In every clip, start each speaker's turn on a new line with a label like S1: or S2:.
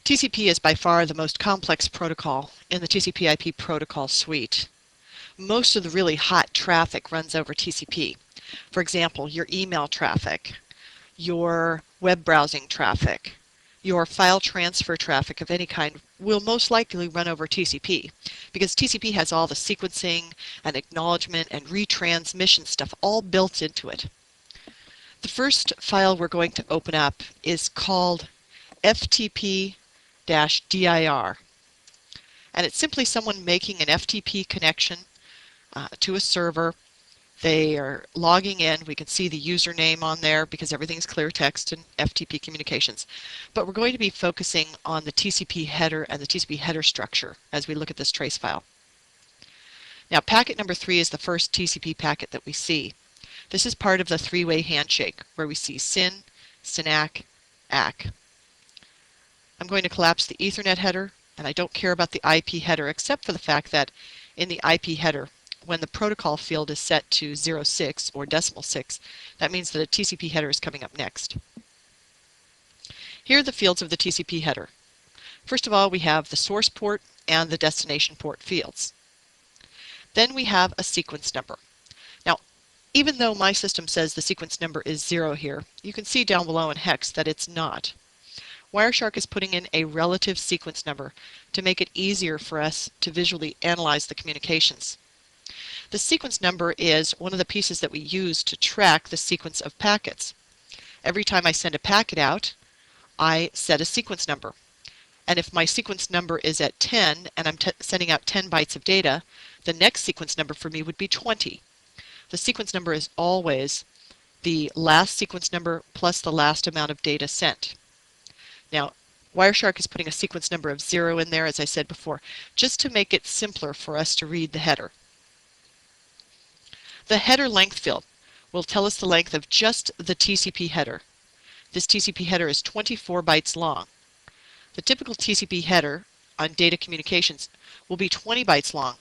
S1: TCP is by far the most complex protocol in the TCP/IP protocol suite. Most of the really hot traffic runs over TCP. For example, your email traffic, your web browsing traffic, your file transfer traffic of any kind will most likely run over TCP because TCP has all the sequencing and acknowledgement and retransmission stuff all built into it. The first file we're going to open up is called FTP-dir, and it's simply someone making an FTP connection to a server. They are logging in. We can see the username on there because everything's clear text and FTP communications. But we're going to be focusing on the TCP header and the TCP header structure as we look at this trace file. Now, packet number 3 is the first TCP packet that we see. This is part of the three-way handshake where we see SYN, SYNAC, ACK. I'm going to collapse the Ethernet header, and I don't care about the IP header except for the fact that in the IP header, when the protocol field is set to 06 or decimal 6, that means that a TCP header is coming up next. Here are the fields of the TCP header. First of all, we have the source port and the destination port fields. Then we have a sequence number. Now, even though my system says the sequence number is 0 here, you can see down below in hex that it's not. Wireshark is putting in a relative sequence number to make it easier for us to visually analyze the communications. The sequence number is one of the pieces that we use to track the sequence of packets. Every time I send a packet out, I set a sequence number. And if my sequence number is at 10 and I'm sending out 10 bytes of data, the next sequence number for me would be 20. The sequence number is always the last sequence number plus the last amount of data sent. Now, Wireshark is putting a sequence number of 0 in there, as I said before, just to make it simpler for us to read the header. The header length field will tell us the length of just the TCP header. This TCP header is 24 bytes long. The typical TCP header on data communications will be 20 bytes long,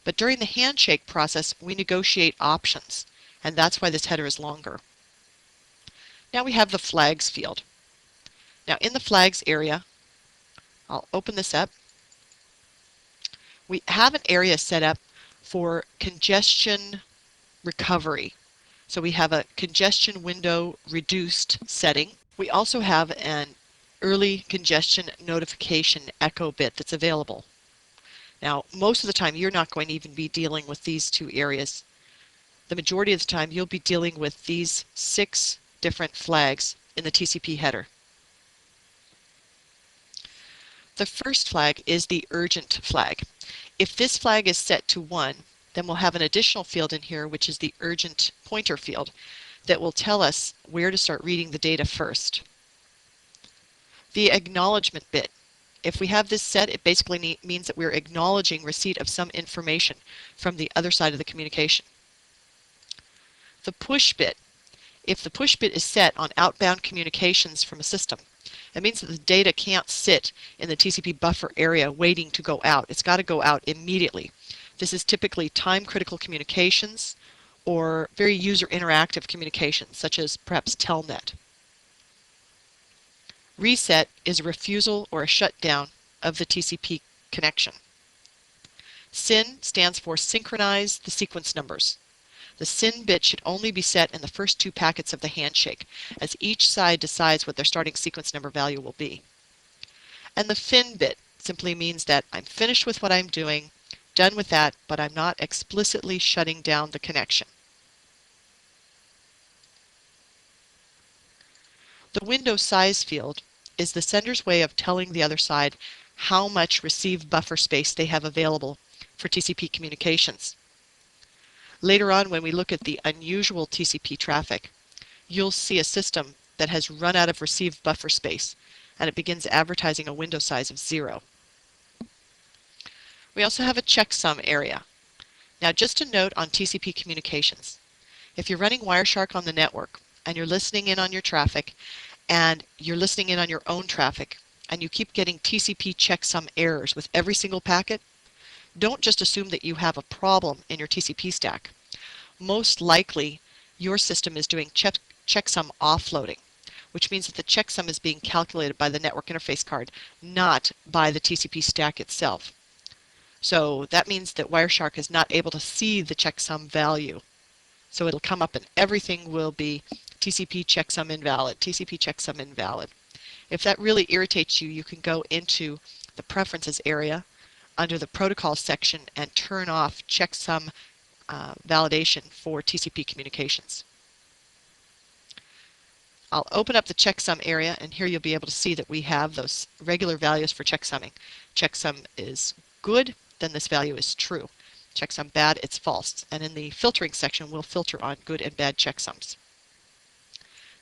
S1: but during the handshake process we negotiate options, and that's why this header is longer. Now we have the flags field. Now in the flags area, I'll open this up. We have an area set up for congestion recovery. So we have a congestion window reduced setting. We also have an early congestion notification echo bit that's available. Now, most of the time you're not going to even be dealing with these two areas. The majority of the time you'll be dealing with these 6 different flags in the TCP header. The first flag is the urgent flag. If this flag is set to 1, then we'll have an additional field in here, which is the urgent pointer field, that will tell us where to start reading the data first. The acknowledgement bit. If we have this set, it basically means that we're acknowledging receipt of some information from the other side of the communication. The push bit. If the push bit is set on outbound communications from a system, it means that the data can't sit in the TCP buffer area waiting to go out. It's got to go out immediately. This is typically time-critical communications or very user-interactive communications, such as perhaps Telnet. Reset is a refusal or a shutdown of the TCP connection. SYN stands for synchronize the sequence numbers. The SYN bit should only be set in the first 2 packets of the handshake, as each side decides what their starting sequence number value will be. And the FIN bit simply means that I'm finished with what I'm doing, done with that, but I'm not explicitly shutting down the connection. The window size field is the sender's way of telling the other side how much receive buffer space they have available for TCP communications. Later on, when we look at the unusual TCP traffic, you'll see a system that has run out of received buffer space, and it begins advertising a window size of 0. We also have a checksum area. Now, just a note on TCP communications. If you're running Wireshark on the network, and you're listening in on your traffic, and you're listening in on your own traffic, and you keep getting TCP checksum errors with every single packet, don't just assume that you have a problem in your TCP stack. Most likely, your system is doing checksum offloading, which means that the checksum is being calculated by the network interface card, not by the TCP stack itself. So that means that Wireshark is not able to see the checksum value. So it'll come up and everything will be TCP checksum invalid, TCP checksum invalid. If that really irritates you, you can go into the Preferences area under the Protocol section and turn off checksum validation for TCP communications. I'll open up the checksum area, and here you'll be able to see that we have those regular values for checksumming. Checksum is good, then this value is true. Checksum bad, it's false. And in the filtering section, we'll filter on good and bad checksums.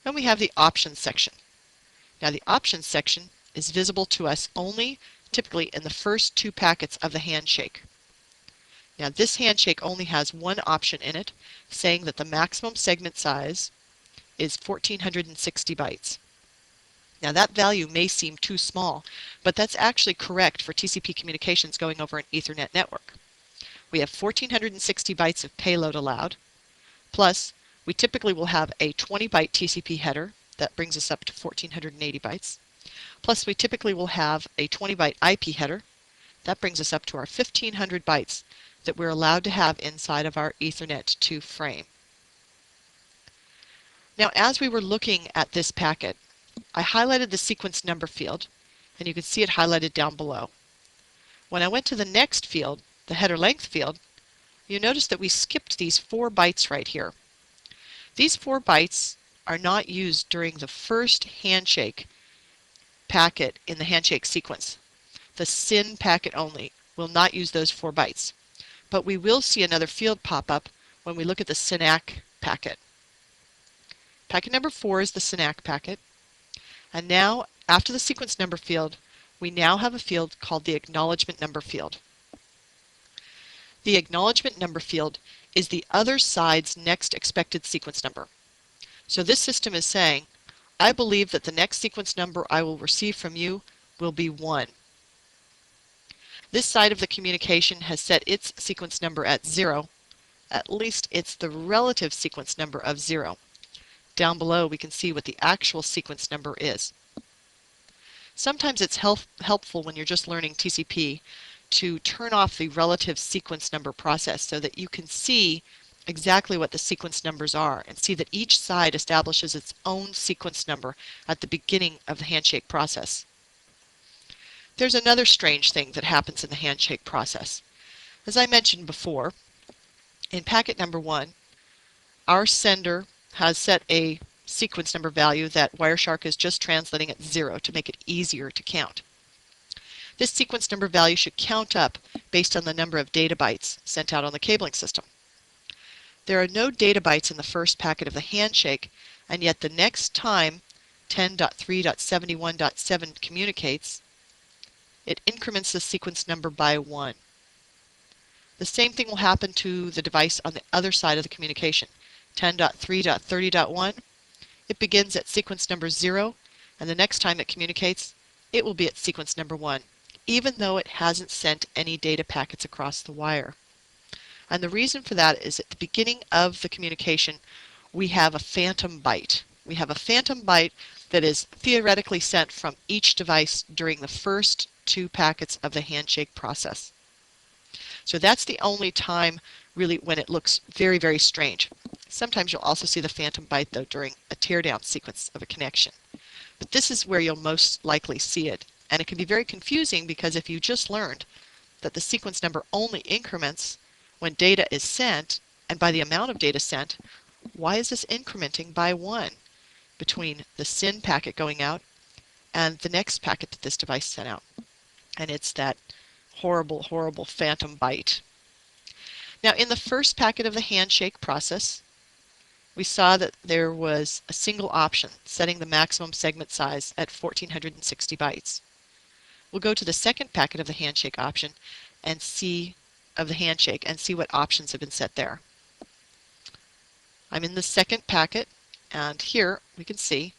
S1: Then we have the options section. Now the options section is visible to us only typically in the first two packets of the handshake. Now this handshake only has one option in it, saying that the maximum segment size is 1460 bytes. Now that value may seem too small, but that's actually correct for TCP communications going over an Ethernet network. We have 1460 bytes of payload allowed, plus we typically will have a 20 byte TCP header, that brings us up to 1480 bytes, plus we typically will have a 20 byte IP header, that brings us up to our 1500 bytes that we're allowed to have inside of our Ethernet 2 frame. Now as we were looking at this packet, I highlighted the sequence number field, and you can see it highlighted down below. When I went to the next field, the header length field, you notice that we skipped these 4 bytes right here. These 4 bytes are not used during the first handshake packet in the handshake sequence. The SYN packet only will not use those 4 bytes. But we will see another field pop up when we look at the SYNAC packet. Packet number 4 is the SYNAC packet. And now, after the sequence number field, we now have a field called the acknowledgement number field. The acknowledgement number field is the other side's next expected sequence number. So this system is saying, I believe that the next sequence number I will receive from you will be 1. This side of the communication has set its sequence number at 0. At least it's the relative sequence number of 0. Down below we can see what the actual sequence number is. Sometimes it's helpful when you're just learning TCP to turn off the relative sequence number process so that you can see exactly what the sequence numbers are and see that each side establishes its own sequence number at the beginning of the handshake process. There's another strange thing that happens in the handshake process. As I mentioned before, in packet number 1, our sender has set a sequence number value that Wireshark is just translating at 0 to make it easier to count. This sequence number value should count up based on the number of data bytes sent out on the cabling system. There are no data bytes in the first packet of the handshake, and yet the next time 10.3.71.7 communicates, it increments the sequence number by 1. The same thing will happen to the device on the other side of the communication. 10.3.30.1, it begins at sequence number 0, and the next time it communicates, it will be at sequence number 1, even though it hasn't sent any data packets across the wire. And the reason for that is at the beginning of the communication, we have a phantom byte. We have a phantom byte that is theoretically sent from each device during the first 2 packets of the handshake process. So that's the only time really when it looks very, very strange. Sometimes you'll also see the phantom byte though during a teardown sequence of a connection. But this is where you'll most likely see it. And it can be very confusing because if you just learned that the sequence number only increments when data is sent, and by the amount of data sent, why is this incrementing by 1 between the SYN packet going out and the next packet that this device sent out? And it's that horrible, horrible phantom byte. Now in the first packet of the handshake process, we saw that there was a single option setting the maximum segment size at 1460 bytes. We'll go to the second packet of the handshake option and see what options have been set there. I'm in the second packet, and here we can see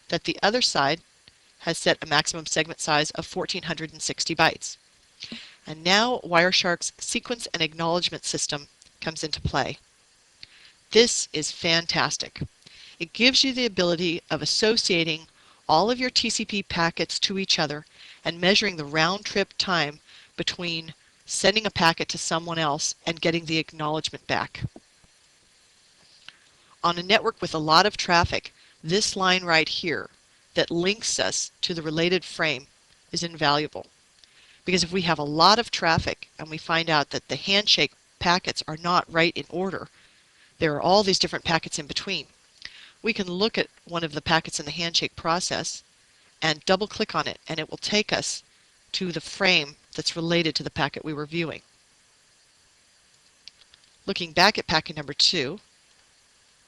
S1: that the other side has set a maximum segment size of 1460 bytes. And now Wireshark's sequence and acknowledgement system comes into play. This is fantastic. It gives you the ability of associating all of your TCP packets to each other and measuring the round-trip time between sending a packet to someone else and getting the acknowledgement back. On a network with a lot of traffic, this line right here that links us to the related frame is invaluable. Because if we have a lot of traffic and we find out that the handshake packets are not right in order, there are all these different packets in between, we can look at one of the packets in the handshake process and double click on it, and it will take us to the frame that's related to the packet we were viewing. Looking back at packet number 2,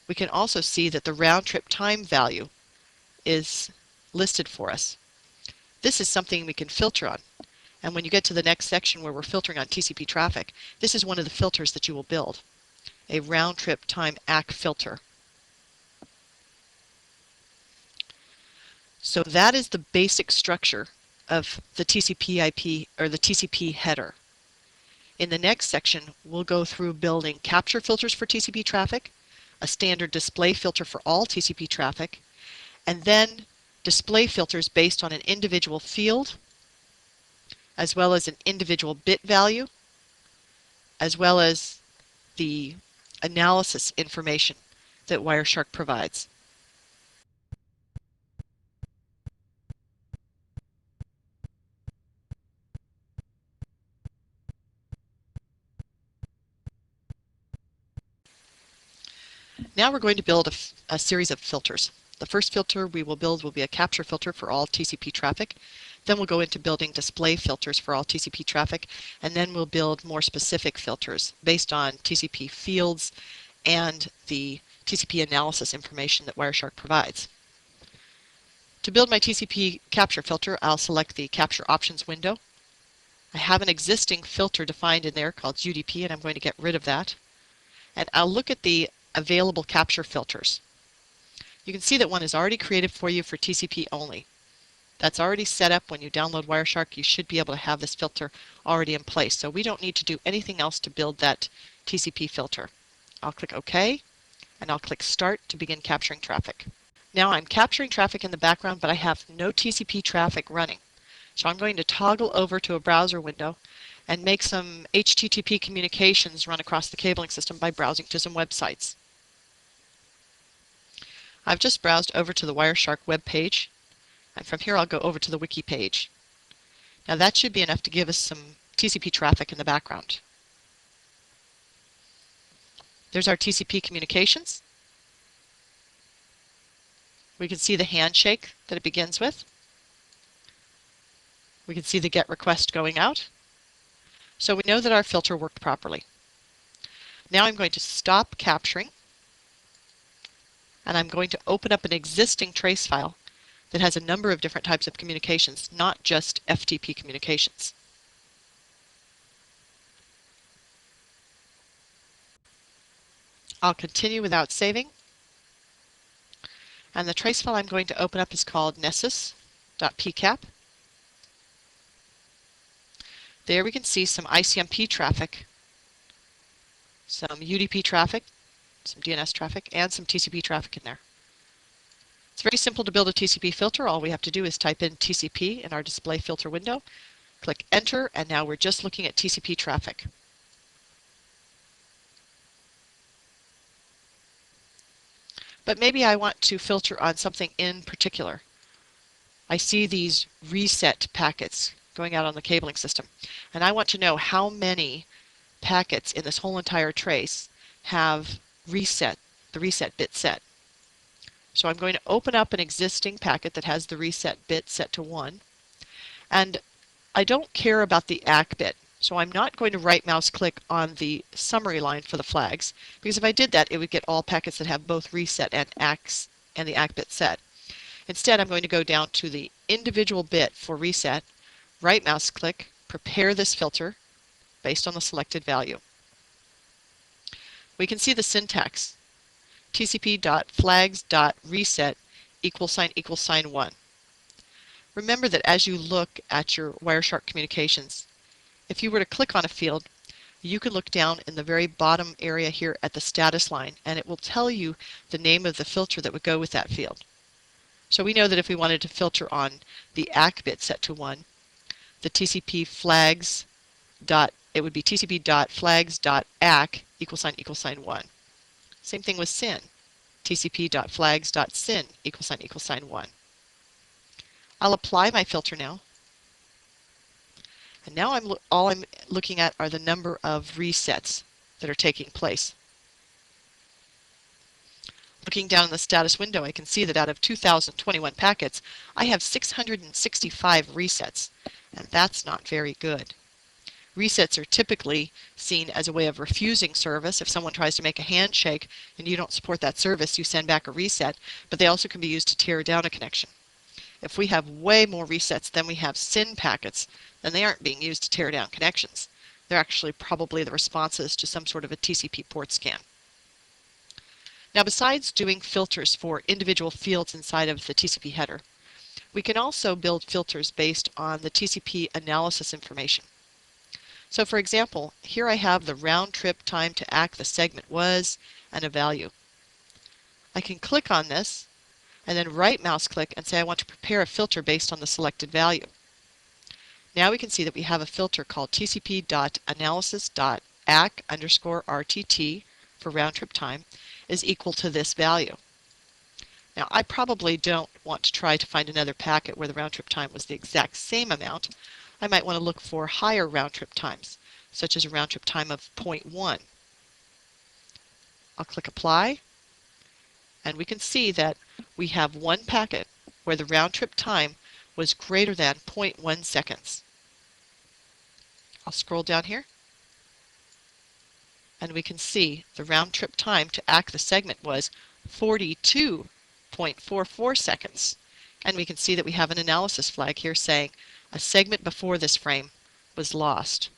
S1: we can also see that the round-trip time value is listed for us. This is something we can filter on. And when you get to the next section where we're filtering on TCP traffic, this is one of the filters that you will build, a round-trip time ACK filter. So that is the basic structure of the TCP/IP or the TCP header. In the next section, we'll go through building capture filters for TCP traffic, a standard display filter for all TCP traffic, and then display filters based on an individual field, as well as an individual bit value, as well as the analysis information that Wireshark provides. Now we're going to build a series of filters. The first filter we will build will be a capture filter for all TCP traffic. Then we'll go into building display filters for all TCP traffic, and then we'll build more specific filters based on TCP fields and the TCP analysis information that Wireshark provides. To build my TCP capture filter, I'll select the Capture Options window. I have an existing filter defined in there called UDP, and I'm going to get rid of that. And I'll look at the available capture filters. You can see that one is already created for you for TCP only. That's already set up. When you download Wireshark, you should be able to have this filter already in place. So we don't need to do anything else to build that TCP filter. I'll click OK, and I'll click Start to begin capturing traffic. Now I'm capturing traffic in the background, but I have no TCP traffic running. So I'm going to toggle over to a browser window and make some HTTP communications run across the cabling system by browsing to some websites. I've just browsed over to the Wireshark web page, and from here I'll go over to the wiki page. Now that should be enough to give us some TCP traffic in the background. There's our TCP communications. We can see the handshake that it begins with. We can see the GET request going out. So we know that our filter worked properly. Now I'm going to stop capturing, and I'm going to open up an existing trace file that has a number of different types of communications, not just FTP communications. I'll continue without saving. And the trace file I'm going to open up is called nessus.pcap. There we can see some ICMP traffic, some UDP traffic, some DNS traffic, and some TCP traffic in there. It's very simple to build a TCP filter. All we have to do is type in TCP in our display filter window, click Enter, and now we're just looking at TCP traffic. But maybe I want to filter on something in particular. I see these reset packets going out on the cabling system, and I want to know how many packets in this whole entire trace have reset, the reset bit set. So I'm going to open up an existing packet that has the reset bit set to 1, and I don't care about the ACK bit, so I'm not going to right mouse click on the summary line for the flags, because if I did that it would get all packets that have both reset and ACKs and the ACK bit set. Instead, I'm going to go down to the individual bit for reset, right mouse click, prepare this filter based on the selected value. We can see the syntax, tcp.flags.reset ==1. Remember that as you look at your Wireshark communications, if you were to click on a field, you can look down in the very bottom area here at the status line, and it will tell you the name of the filter that would go with that field. So we know that if we wanted to filter on the ACK bit set to 1, the TCP flags it would be tcp.flags.ack == 1. Same thing with SYN, tcp.flags.syn == 1. I'll apply my filter now. And now all I'm looking at are the number of resets that are taking place. Looking down in the status window, I can see that out of 2,021 packets, I have 665 resets, and that's not very good. Resets are typically seen as a way of refusing service. If someone tries to make a handshake and you don't support that service, you send back a reset, but they also can be used to tear down a connection. If we have way more resets than we have SYN packets, then they aren't being used to tear down connections. They're actually probably the responses to some sort of a TCP port scan. Now, besides doing filters for individual fields inside of the TCP header, we can also build filters based on the TCP analysis information. So for example, here I have the round trip time to ACK the segment was and a value. I can click on this and then right mouse click and say I want to prepare a filter based on the selected value. Now we can see that we have a filter called tcp.analysis.ack_rtt for round trip time is equal to this value. Now I probably don't want to try to find another packet where the round trip time was the exact same amount. I might want to look for higher round trip times, such as a round trip time of 0.1. I'll click apply, and we can see that we have one packet where the round trip time was greater than 0.1 seconds. I'll scroll down here, and we can see the round trip time to ACK the segment was 42.44 seconds. And we can see that we have an analysis flag here saying a segment before this frame was lost.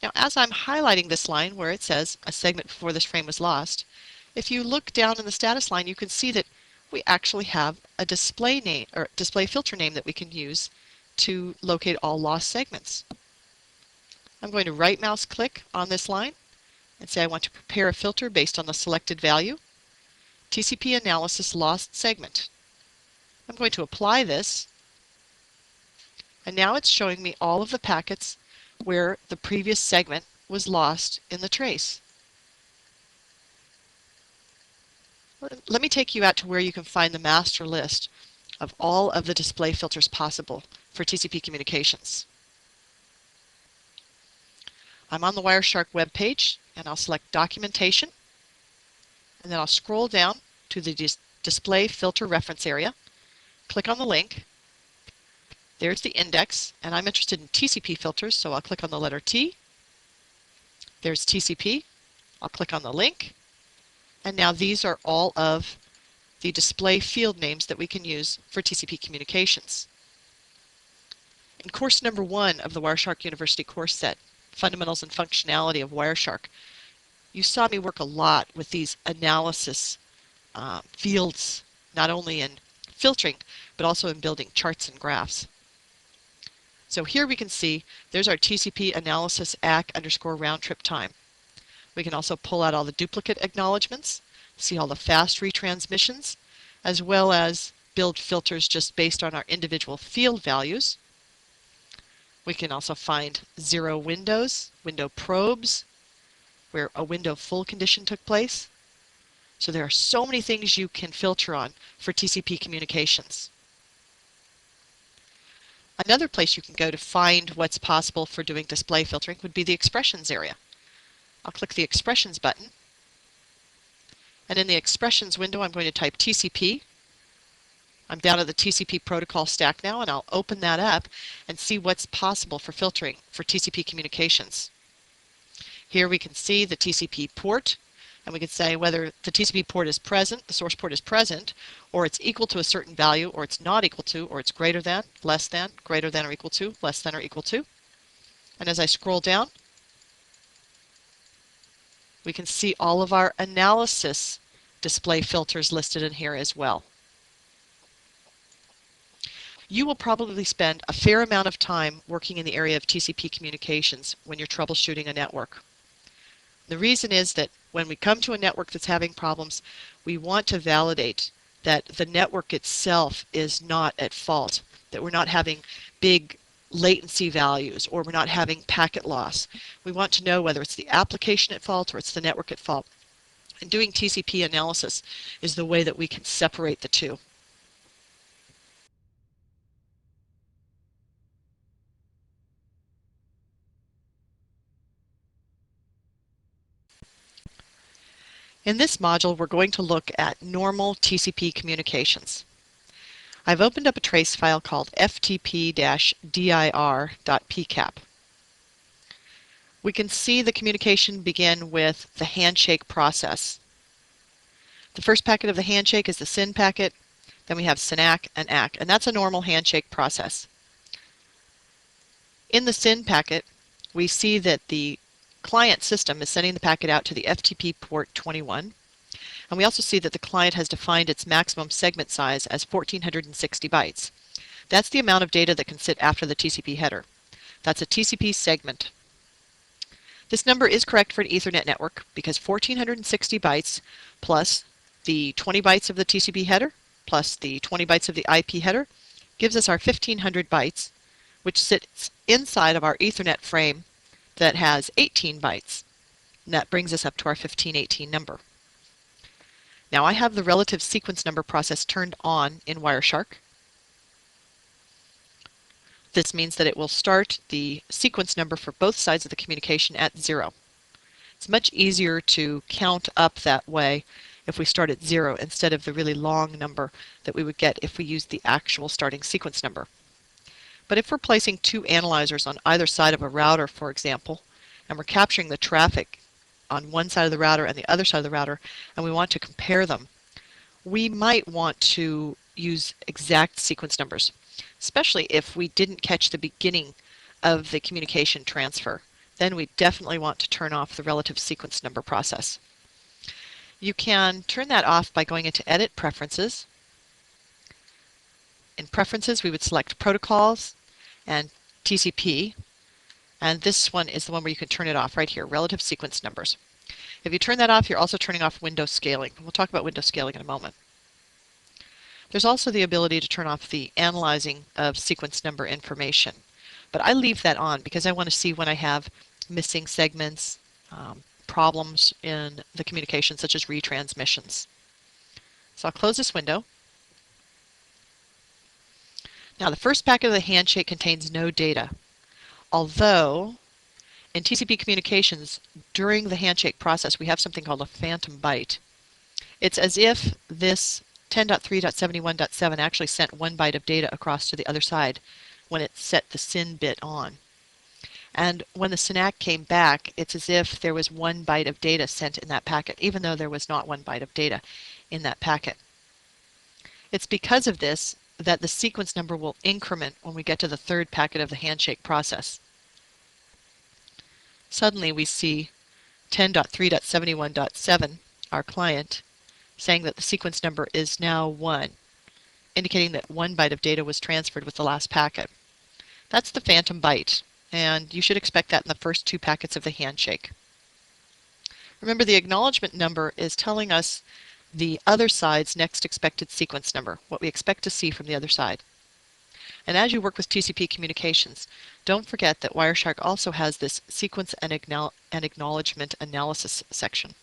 S1: Now, as I'm highlighting this line where it says a segment before this frame was lost, if you look down in the status line, you can see that we actually have a display name or display filter name that we can use to locate all lost segments. I'm going to right mouse click on this line and say I want to prepare a filter based on the selected value, TCP analysis lost segment. I'm going to apply this, and now it's showing me all of the packets where the previous segment was lost in the trace. Let me take you out to where you can find the master list of all of the display filters possible for TCP communications. I'm on the Wireshark web page, and I'll select Documentation, and then I'll scroll down to the Display Filter Reference area, click on the link. There's the index, and I'm interested in TCP filters, so I'll click on the letter T. There's TCP. I'll click on the link, and now these are all of the display field names that we can use for TCP communications. In course number 1 of the Wireshark University course set, Fundamentals and Functionality of Wireshark, you saw me work a lot with these analysis fields, not only in filtering, but also in building charts and graphs. So here we can see there's our TCP analysis ACK_round trip time. We can also pull out all the duplicate acknowledgements, see all the fast retransmissions, as well as build filters just based on our individual field values. We can also find zero windows, window probes, where a window full condition took place. So there are so many things you can filter on for TCP communications. Another place you can go to find what's possible for doing display filtering would be the expressions area. I'll click the expressions button, and in the expressions window I'm going to type TCP. I'm down at the TCP protocol stack now, and I'll open that up and see what's possible for filtering for TCP communications. Here we can see the TCP port, and we can say whether the TCP port is present, the source port is present, or it's equal to a certain value, or it's not equal to, or it's greater than, less than, greater than or equal to, less than or equal to. And as I scroll down, we can see all of our analysis display filters listed in here as well. You will probably spend a fair amount of time working in the area of TCP communications when you're troubleshooting a network. The reason is that when we come to a network that's having problems, we want to validate that the network itself is not at fault, that we're not having big latency values or we're not having packet loss. We want to know whether it's the application at fault or it's the network at fault. And doing TCP analysis is the way that we can separate the two. In this module, we're going to look at normal TCP communications. I've opened up a trace file called ftp-dir.pcap. We can see the communication begin with the handshake process. The first packet of the handshake is the SYN packet, then we have SYNAC and ACK, and that's a normal handshake process. In the SYN packet, we see that the client system is sending the packet out to the FTP port 21, and we also see that the client has defined its maximum segment size as 1460 bytes. That's the amount of data that can sit after the TCP header. That's a TCP segment. This number is correct for an Ethernet network because 1460 bytes plus the 20 bytes of the TCP header plus the 20 bytes of the IP header gives us our 1500 bytes, which sits inside of our Ethernet frame that has 18 bytes. And that brings us up to our 1518 number. Now I have the relative sequence number process turned on in Wireshark. This means that it will start the sequence number for both sides of the communication at 0. It's much easier to count up that way if we start at 0 instead of the really long number that we would get if we used the actual starting sequence number. But if we're placing two analyzers on either side of a router, for example, and we're capturing the traffic on one side of the router and the other side of the router, and we want to compare them, we might want to use exact sequence numbers, especially if we didn't catch the beginning of the communication transfer. Then we definitely want to turn off the relative sequence number process. You can turn that off by going into Edit Preferences. In Preferences, we would select Protocols and TCP, and this one is the one where you can turn it off right here, Relative Sequence Numbers. If you turn that off, you're also turning off window scaling. We'll talk about window scaling in a moment. There's also the ability to turn off the analyzing of sequence number information, but I leave that on because I want to see when I have missing segments, problems in the communication such as retransmissions. So I'll close this window. Now the first packet of the handshake contains no data, although in TCP communications during the handshake process we have something called a phantom byte. It's as if this 10.3.71.7 actually sent 1 byte of data across to the other side when it set the SYN bit on. And when the SYNAC came back, it's as if there was 1 byte of data sent in that packet, even though there was not 1 byte of data in that packet. It's because of this that the sequence number will increment when we get to the third packet of the handshake process. Suddenly we see 10.3.71.7, our client, saying that the sequence number is now 1, indicating that 1 byte of data was transferred with the last packet. That's the phantom byte, and you should expect that in the first 2 packets of the handshake. Remember, the acknowledgement number is telling us the other side's next expected sequence number, what we expect to see from the other side. And as you work with TCP communications, don't forget that Wireshark also has this sequence and acknowledgement analysis section.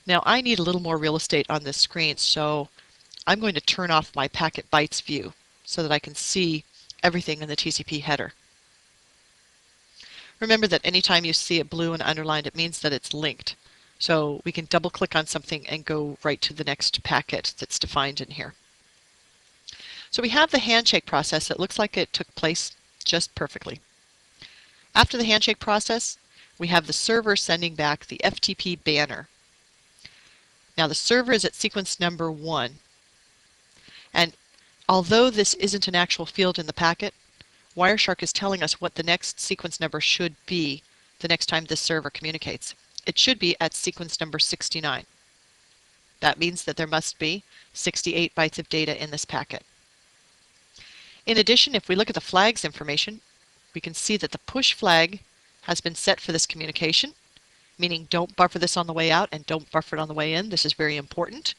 S1: Now I need a little more real estate on this screen, so I'm going to turn off my packet bytes view so that I can see everything in the TCP header. Remember that anytime you see it blue and underlined, it means that it's linked. So we can double click on something and go right to the next packet that's defined in here. So we have the handshake process that looks like it took place just perfectly. After the handshake process, we have the server sending back the FTP banner. Now the server is at sequence number 1, and although this isn't an actual field in the packet, Wireshark is telling us what the next sequence number should be the next time this server communicates. It should be at sequence number 69. That means that there must be 68 bytes of data in this packet. In addition, if we look at the flags information, we can see that the push flag has been set for this communication, meaning don't buffer this on the way out and don't buffer it on the way in. This is very important.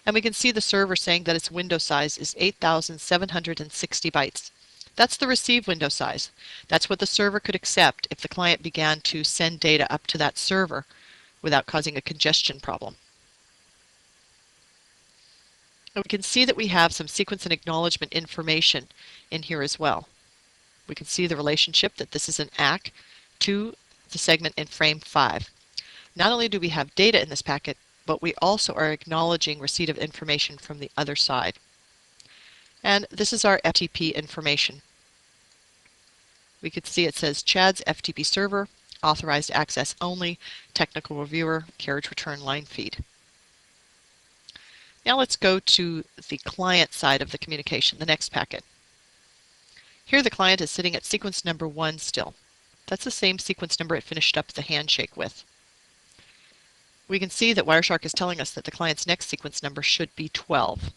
S1: And we can see the server saying that its window size is 8,760 bytes. That's the receive window size. That's what the server could accept if the client began to send data up to that server without causing a congestion problem. And we can see that we have some sequence and acknowledgement information in here as well. We can see the relationship that this is an ACK to the segment in frame 5. Not only do we have data in this packet, but we also are acknowledging receipt of information from the other side. And this is our FTP information. We could see it says Chad's FTP server, authorized access only, technical reviewer, carriage return line feed. Now let's go to the client side of the communication, the next packet. Here the client is sitting at sequence number 1 still. That's the same sequence number it finished up the handshake with. We can see that Wireshark is telling us that the client's next sequence number should be 12.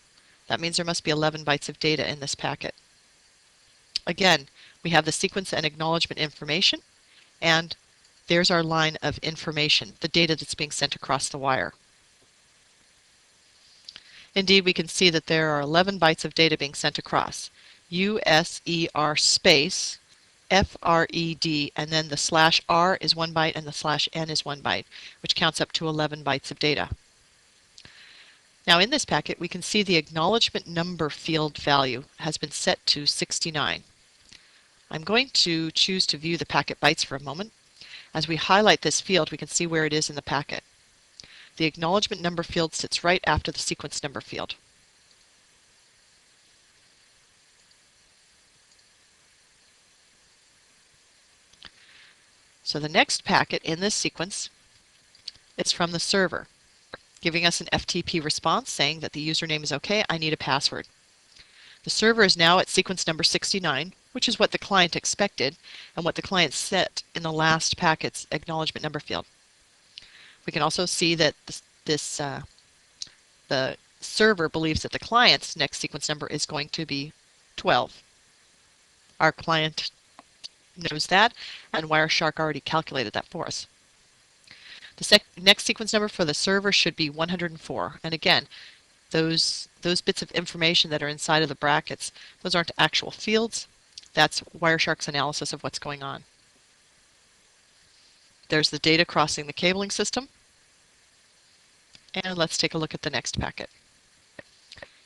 S1: That means there must be 11 bytes of data in this packet. Again, we have the sequence and acknowledgement information, and there's our line of information, the data that's being sent across the wire. Indeed, we can see that there are 11 bytes of data being sent across. USER space FRED, and then the /R is 1 byte and the /N is 1 byte, which counts up to 11 bytes of data. Now in this packet, we can see the acknowledgement number field value has been set to 69. I'm going to choose to view the packet bytes for a moment. As we highlight this field, we can see where it is in the packet. The acknowledgement number field sits right after the sequence number field. So the next packet in this sequence is from the server, giving us an FTP response saying that the username is okay, I need a password. The server is now at sequence number 69, which is what the client expected and what the client set in the last packet's acknowledgement number field. We can also see that the server believes that the client's next sequence number is going to be 12. Our client knows that, and Wireshark already calculated that for us. The next sequence number for the server should be 104. And again, those bits of information that are inside of the brackets, those aren't actual fields. That's Wireshark's analysis of what's going on. There's the data crossing the cabling system. And let's take a look at the next packet.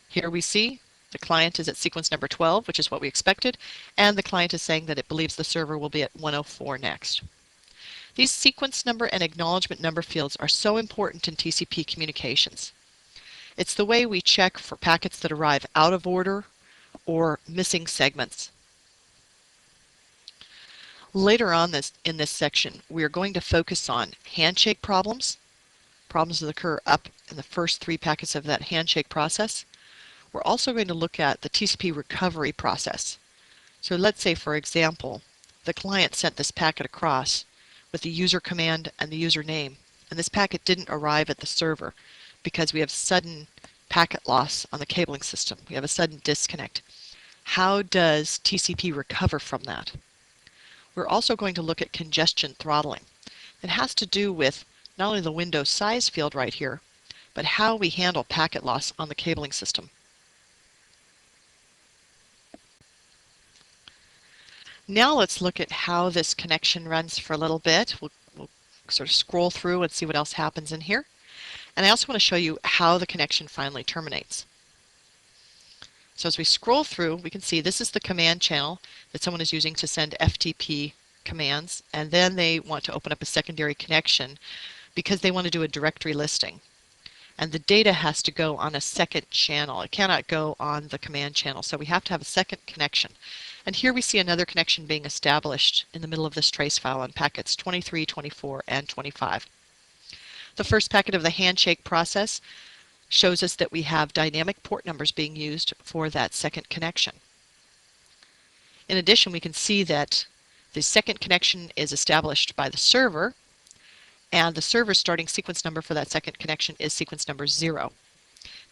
S1: Here we see the client is at sequence number 12, which is what we expected, and the client is saying that it believes the server will be at 104 next. These sequence number and acknowledgement number fields are so important in TCP communications. It's the way we check for packets that arrive out of order or missing segments. Later on in this section, we are going to focus on handshake problems that occur up in the first 3 packets of that handshake process. We're also going to look at the TCP recovery process. So let's say, for example, the client sent this packet across with the user command and the username, and this packet didn't arrive at the server because we have sudden packet loss on the cabling system. We have a sudden disconnect. How does TCP recover from that? We're also going to look at congestion throttling. It has to do with not only the window size field right here, but how we handle packet loss on the cabling system. Now let's look at how this connection runs for a little bit. We'll sort of scroll through and see what else happens in here. And I also want to show you how the connection finally terminates. So as we scroll through, we can see this is the command channel that someone is using to send FTP commands, and then they want to open up a secondary connection because they want to do a directory listing. And the data has to go on a second channel. It cannot go on the command channel, so we have to have a second connection. And here we see another connection being established in the middle of this trace file on packets 23, 24, and 25. The first packet of the handshake process shows us that we have dynamic port numbers being used for that second connection. In addition, we can see that the second connection is established by the server, and the server's starting sequence number for that second connection is sequence number 0.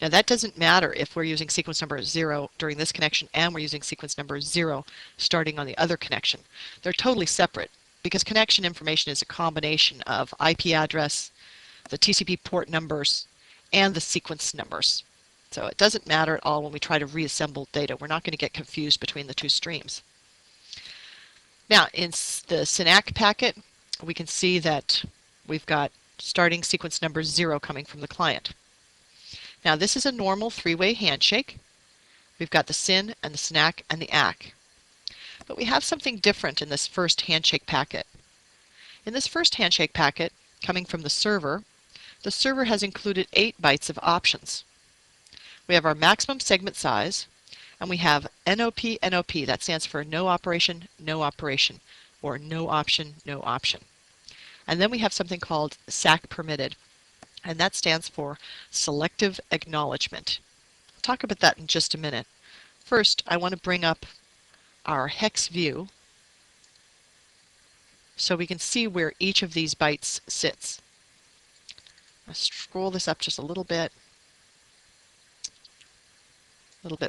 S1: Now that doesn't matter if we're using sequence number 0 during this connection and we're using sequence number 0 starting on the other connection. They're totally separate because connection information is a combination of IP address, the TCP port numbers, and the sequence numbers. So it doesn't matter at all when we try to reassemble data. We're not going to get confused between the two streams. Now in the SYNAC packet, we can see that we've got starting sequence number 0 coming from the client. Now this is a normal three-way handshake. We've got the SYN and the SYNAC and the ACK. But we have something different in this first handshake packet. In this first handshake packet, coming from the server has included 8 bytes of options. We have our maximum segment size, and we have NOP, NOP. That stands for no operation, or no option, no option. And then we have something called SAC permitted, and that stands for selective acknowledgement. I'll talk about that in just a minute. First, I want to bring up our hex view so we can see where each of these bytes sits. I'll scroll this up just a little bit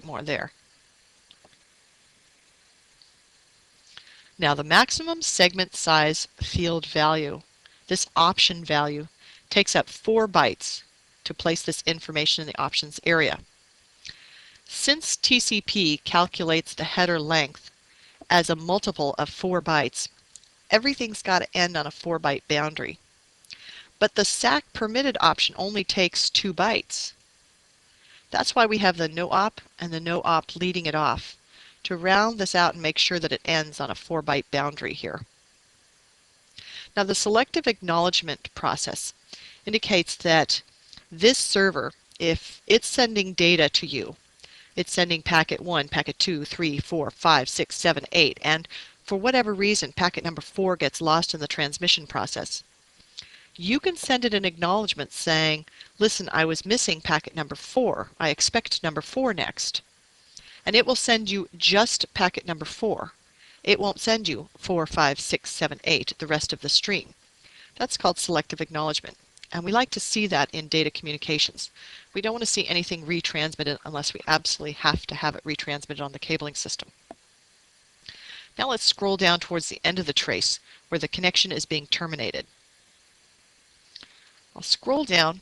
S1: more there. Now the maximum segment size field value, this option value, takes up 4 bytes to place this information in the options area. Since TCP calculates the header length as a multiple of 4 bytes, everything's got to end on a 4-byte boundary. But the SAC permitted option only takes 2 bytes. That's why we have the no op and the no op leading it off, to round this out and make sure that it ends on a 4-byte boundary here. Now the selective acknowledgement process indicates that this server, if it's sending data to you, it's sending packet 1, packet 2, 3, 4, 5, 6, 7, 8, and for whatever reason packet number 4 gets lost in the transmission process. You can send it an acknowledgement saying, listen, I was missing packet number 4. I expect number 4 next. And it will send you just packet number 4. It won't send you 4, 5, 6, 7, 8, the rest of the stream. That's called selective acknowledgement. And we like to see that in data communications. We don't want to see anything retransmitted unless we absolutely have to have it retransmitted on the cabling system. Now let's scroll down towards the end of the trace where the connection is being terminated. I'll scroll down,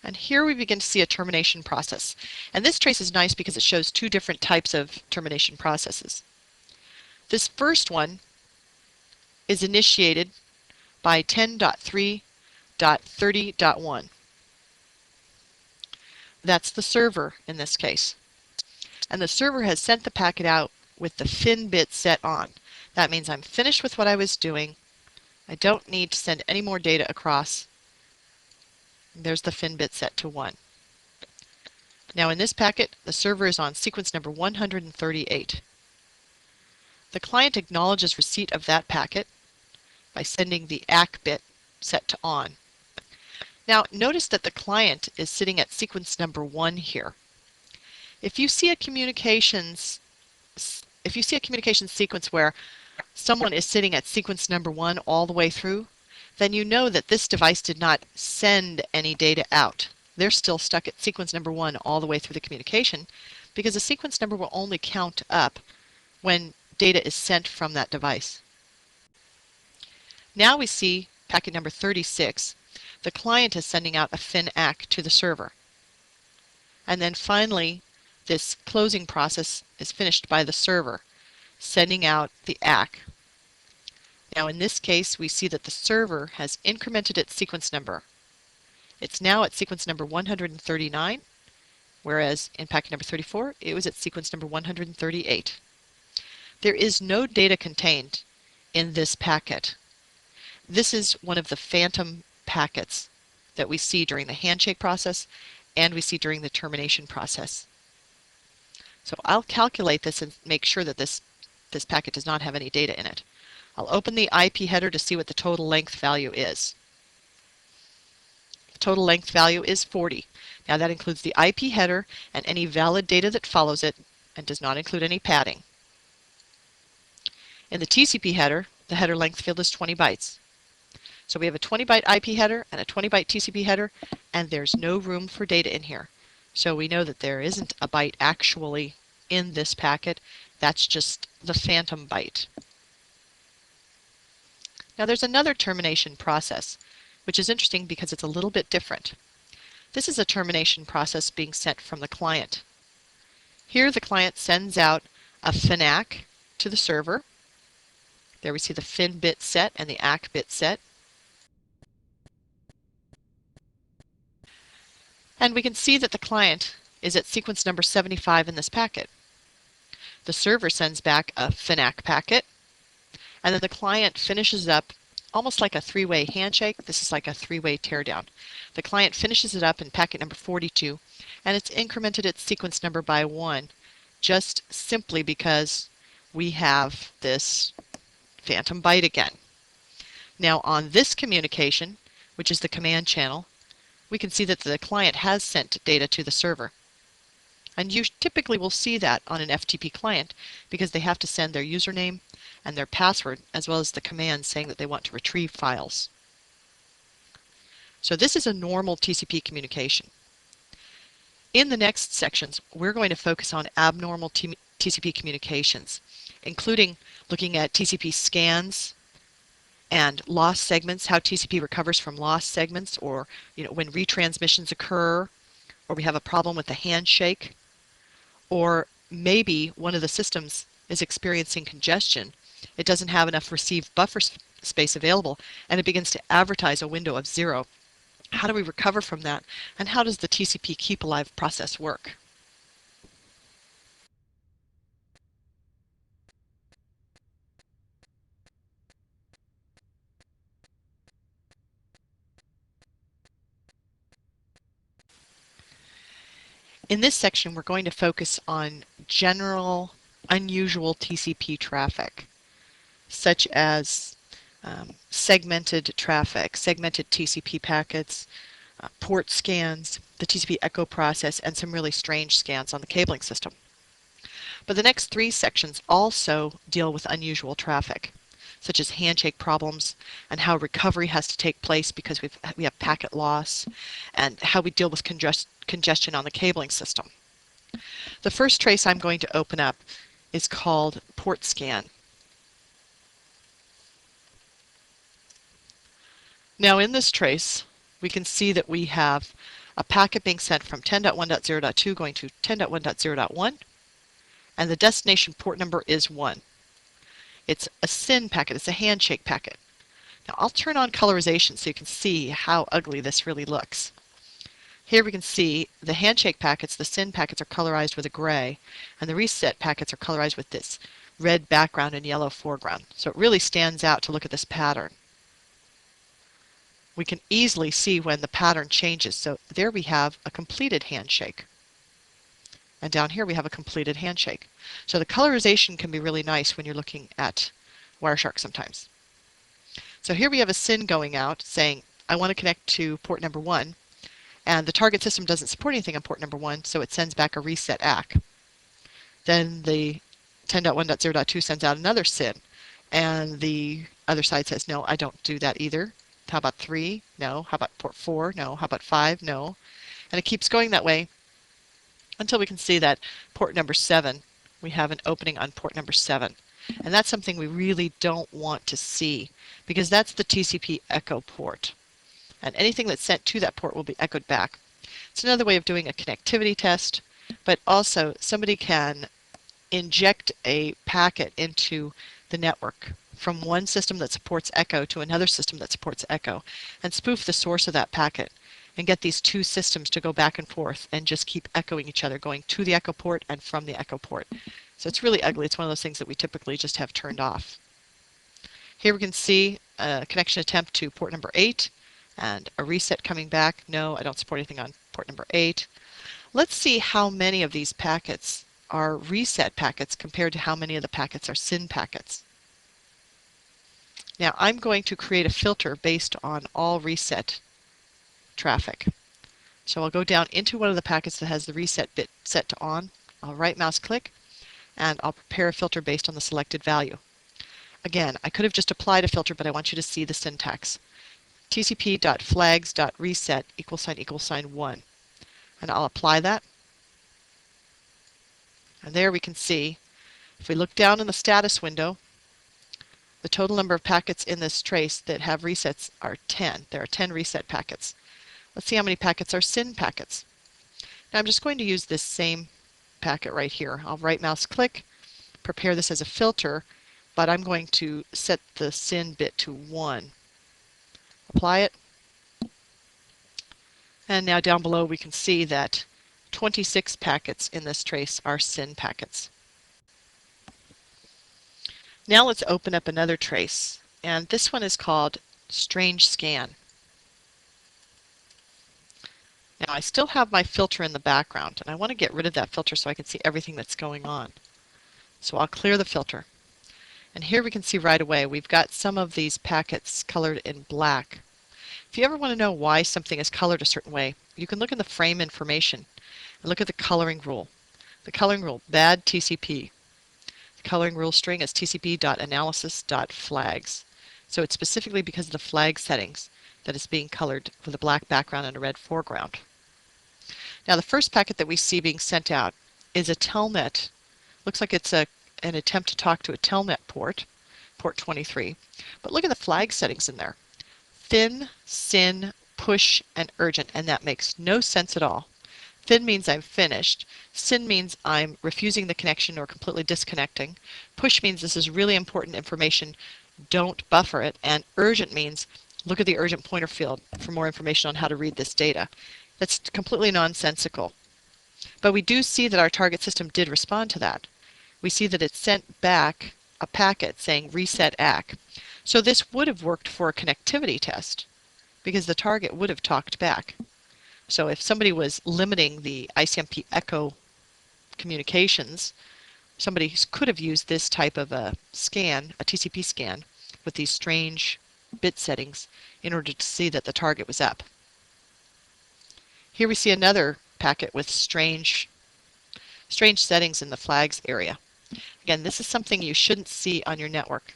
S1: and here we begin to see a termination process. And this trace is nice because it shows 2 different types of termination processes. This first one is initiated by 10.3.30.1. That's the server in this case. And the server has sent the packet out with the fin bit set on. That means I'm finished with what I was doing. I don't need to send any more data across. There's the fin bit set to 1. Now in this packet, the server is on sequence number 138. The client acknowledges receipt of that packet by sending the ACK bit set to on. Now notice that the client is sitting at sequence number 1 here. If you see a communications sequence where someone is sitting at sequence number 1 all the way through, then you know that this device did not send any data out. They're still stuck at sequence number 1 all the way through the communication because the sequence number will only count up when data is sent from that device. Now we see packet number 36. The client is sending out a fin ACK to the server. And then finally, this closing process is finished by the server, sending out the ACK. Now in this case, we see that the server has incremented its sequence number. It's now at sequence number 139, whereas in packet number 34, it was at sequence number 138. There is no data contained in this packet. This is one of the phantom packets that we see during the handshake process and we see during the termination process. So I'll calculate this and make sure that this packet does not have any data in it. I'll open the IP header to see what the total length value is. The total length value is 40. Now that includes the IP header and any valid data that follows it and does not include any padding. In the TCP header, the header length field is 20 bytes. So we have a 20-byte IP header and a 20-byte TCP header, and there's no room for data in here. So we know that there isn't a byte actually in this packet. That's just the phantom byte. Now there's another termination process, which is interesting because it's a little bit different. This is a termination process being sent from the client. Here the client sends out a FIN-ACK to the server. There we see the FIN bit set and the ACK bit set. And we can see that the client is at sequence number 75 in this packet. The server sends back a FIN-ACK packet, and then the client finishes up almost like a three-way handshake. This is like a three-way teardown. The client finishes it up in packet number 42, and it's incremented its sequence number by 1, just simply because we have this phantom byte again. Now on this communication, which is the command channel, we can see that the client has sent data to the server. And you typically will see that on an FTP client because they have to send their username and their password, as well as the command saying that they want to retrieve files. So this is a normal TCP communication. In the next sections, we're going to focus on abnormal TCP communications, including looking at TCP scans and lost segments, how TCP recovers from lost segments, or when retransmissions occur, or we have a problem with the handshake, or maybe one of the systems is experiencing congestion. It doesn't have enough received buffer space available, and it begins to advertise a window of 0. How do we recover from that, and how does the TCP keep alive process work? In this section, we're going to focus on general, unusual TCP traffic, such as segmented traffic, segmented TCP packets, port scans, the TCP echo process, and some really strange scans on the cabling system. But the next 3 sections also deal with unusual traffic, such as handshake problems and how recovery has to take place because we have packet loss, and how we deal with congestion on the cabling system. The first trace I'm going to open up is called port scan. Now in this trace, we can see that we have a packet being sent from 10.1.0.2 going to 10.1.0.1, and the destination port number is 1. It's a SYN packet, it's a handshake packet. Now I'll turn on colorization so you can see how ugly this really looks. Here we can see the handshake packets, the SYN packets, are colorized with a gray, and the reset packets are colorized with this red background and yellow foreground. So it really stands out to look at this pattern. We can easily see when the pattern changes. So there we have a completed handshake. And down here we have a completed handshake. So the colorization can be really nice when you're looking at Wireshark sometimes. So here we have a SYN going out saying, I want to connect to port number 1. And the target system doesn't support anything on port number 1, so it sends back a reset ACK. Then the 10.1.0.2 sends out another SYN. And the other side says, no, I don't do that either. How about 3? No. How about port 4? No. How about 5? No. And it keeps going that way until we can see that port number 7, we have an opening on port number 7. And that's something we really don't want to see because that's the TCP echo port. And anything that's sent to that port will be echoed back. It's another way of doing a connectivity test, but also somebody can inject a packet into the network from one system that supports echo to another system that supports echo and spoof the source of that packet and get these 2 systems to go back and forth and just keep echoing each other, going to the echo port and from the echo port. So it's really ugly. It's one of those things that we typically just have turned off. Here we can see a connection attempt to port number 8 and a reset coming back. No, I don't support anything on port number 8. Let's see how many of these packets are reset packets compared to how many of the packets are SYN packets. Now I'm going to create a filter based on all reset traffic. So I'll go down into one of the packets that has the reset bit set to on. I'll right mouse click and I'll prepare a filter based on the selected value. Again, I could have just applied a filter, but I want you to see the syntax. tcp.flags.reset ==1. And I'll apply that. And there we can see, if we look down in the status window, the total number of packets in this trace that have resets are 10. There are 10 reset packets. Let's see how many packets are SYN packets. Now I'm just going to use this same packet right here. I'll right mouse click, prepare this as a filter, but I'm going to set the SYN bit to 1. Apply it. And now down below we can see that 26 packets in this trace are SYN packets. Now let's open up another trace, and this one is called Strange Scan. Now I still have my filter in the background, and I want to get rid of that filter so I can see everything that's going on. So I'll clear the filter. And here we can see right away we've got some of these packets colored in black. If you ever want to know why something is colored a certain way, you can look in the frame information and look at the coloring rule. The coloring rule, bad TCP. The coloring rule string is tcp.analysis.flags. So it's specifically because of the flag settings that it's being colored with a black background and a red foreground. Now the first packet that we see being sent out is a telnet. Looks like it's an attempt to talk to a telnet port, port 23. But look at the flag settings in there. Thin, SYN, push, and urgent, and that makes no sense at all. Thin means I'm finished. SYN means I'm refusing the connection or completely disconnecting. Push means this is really important information, don't buffer it. And urgent means look at the urgent pointer field for more information on how to read this data. That's completely nonsensical. But we do see that our target system did respond to that. We see that it sent back a packet saying reset ACK. So this would have worked for a connectivity test because the target would have talked back. So if somebody was limiting the ICMP echo communications, somebody could have used this type of a scan, a TCP scan, with these strange bit settings in order to see that the target was up. Here we see another packet with strange settings in the flags area. Again, this is something you shouldn't see on your network.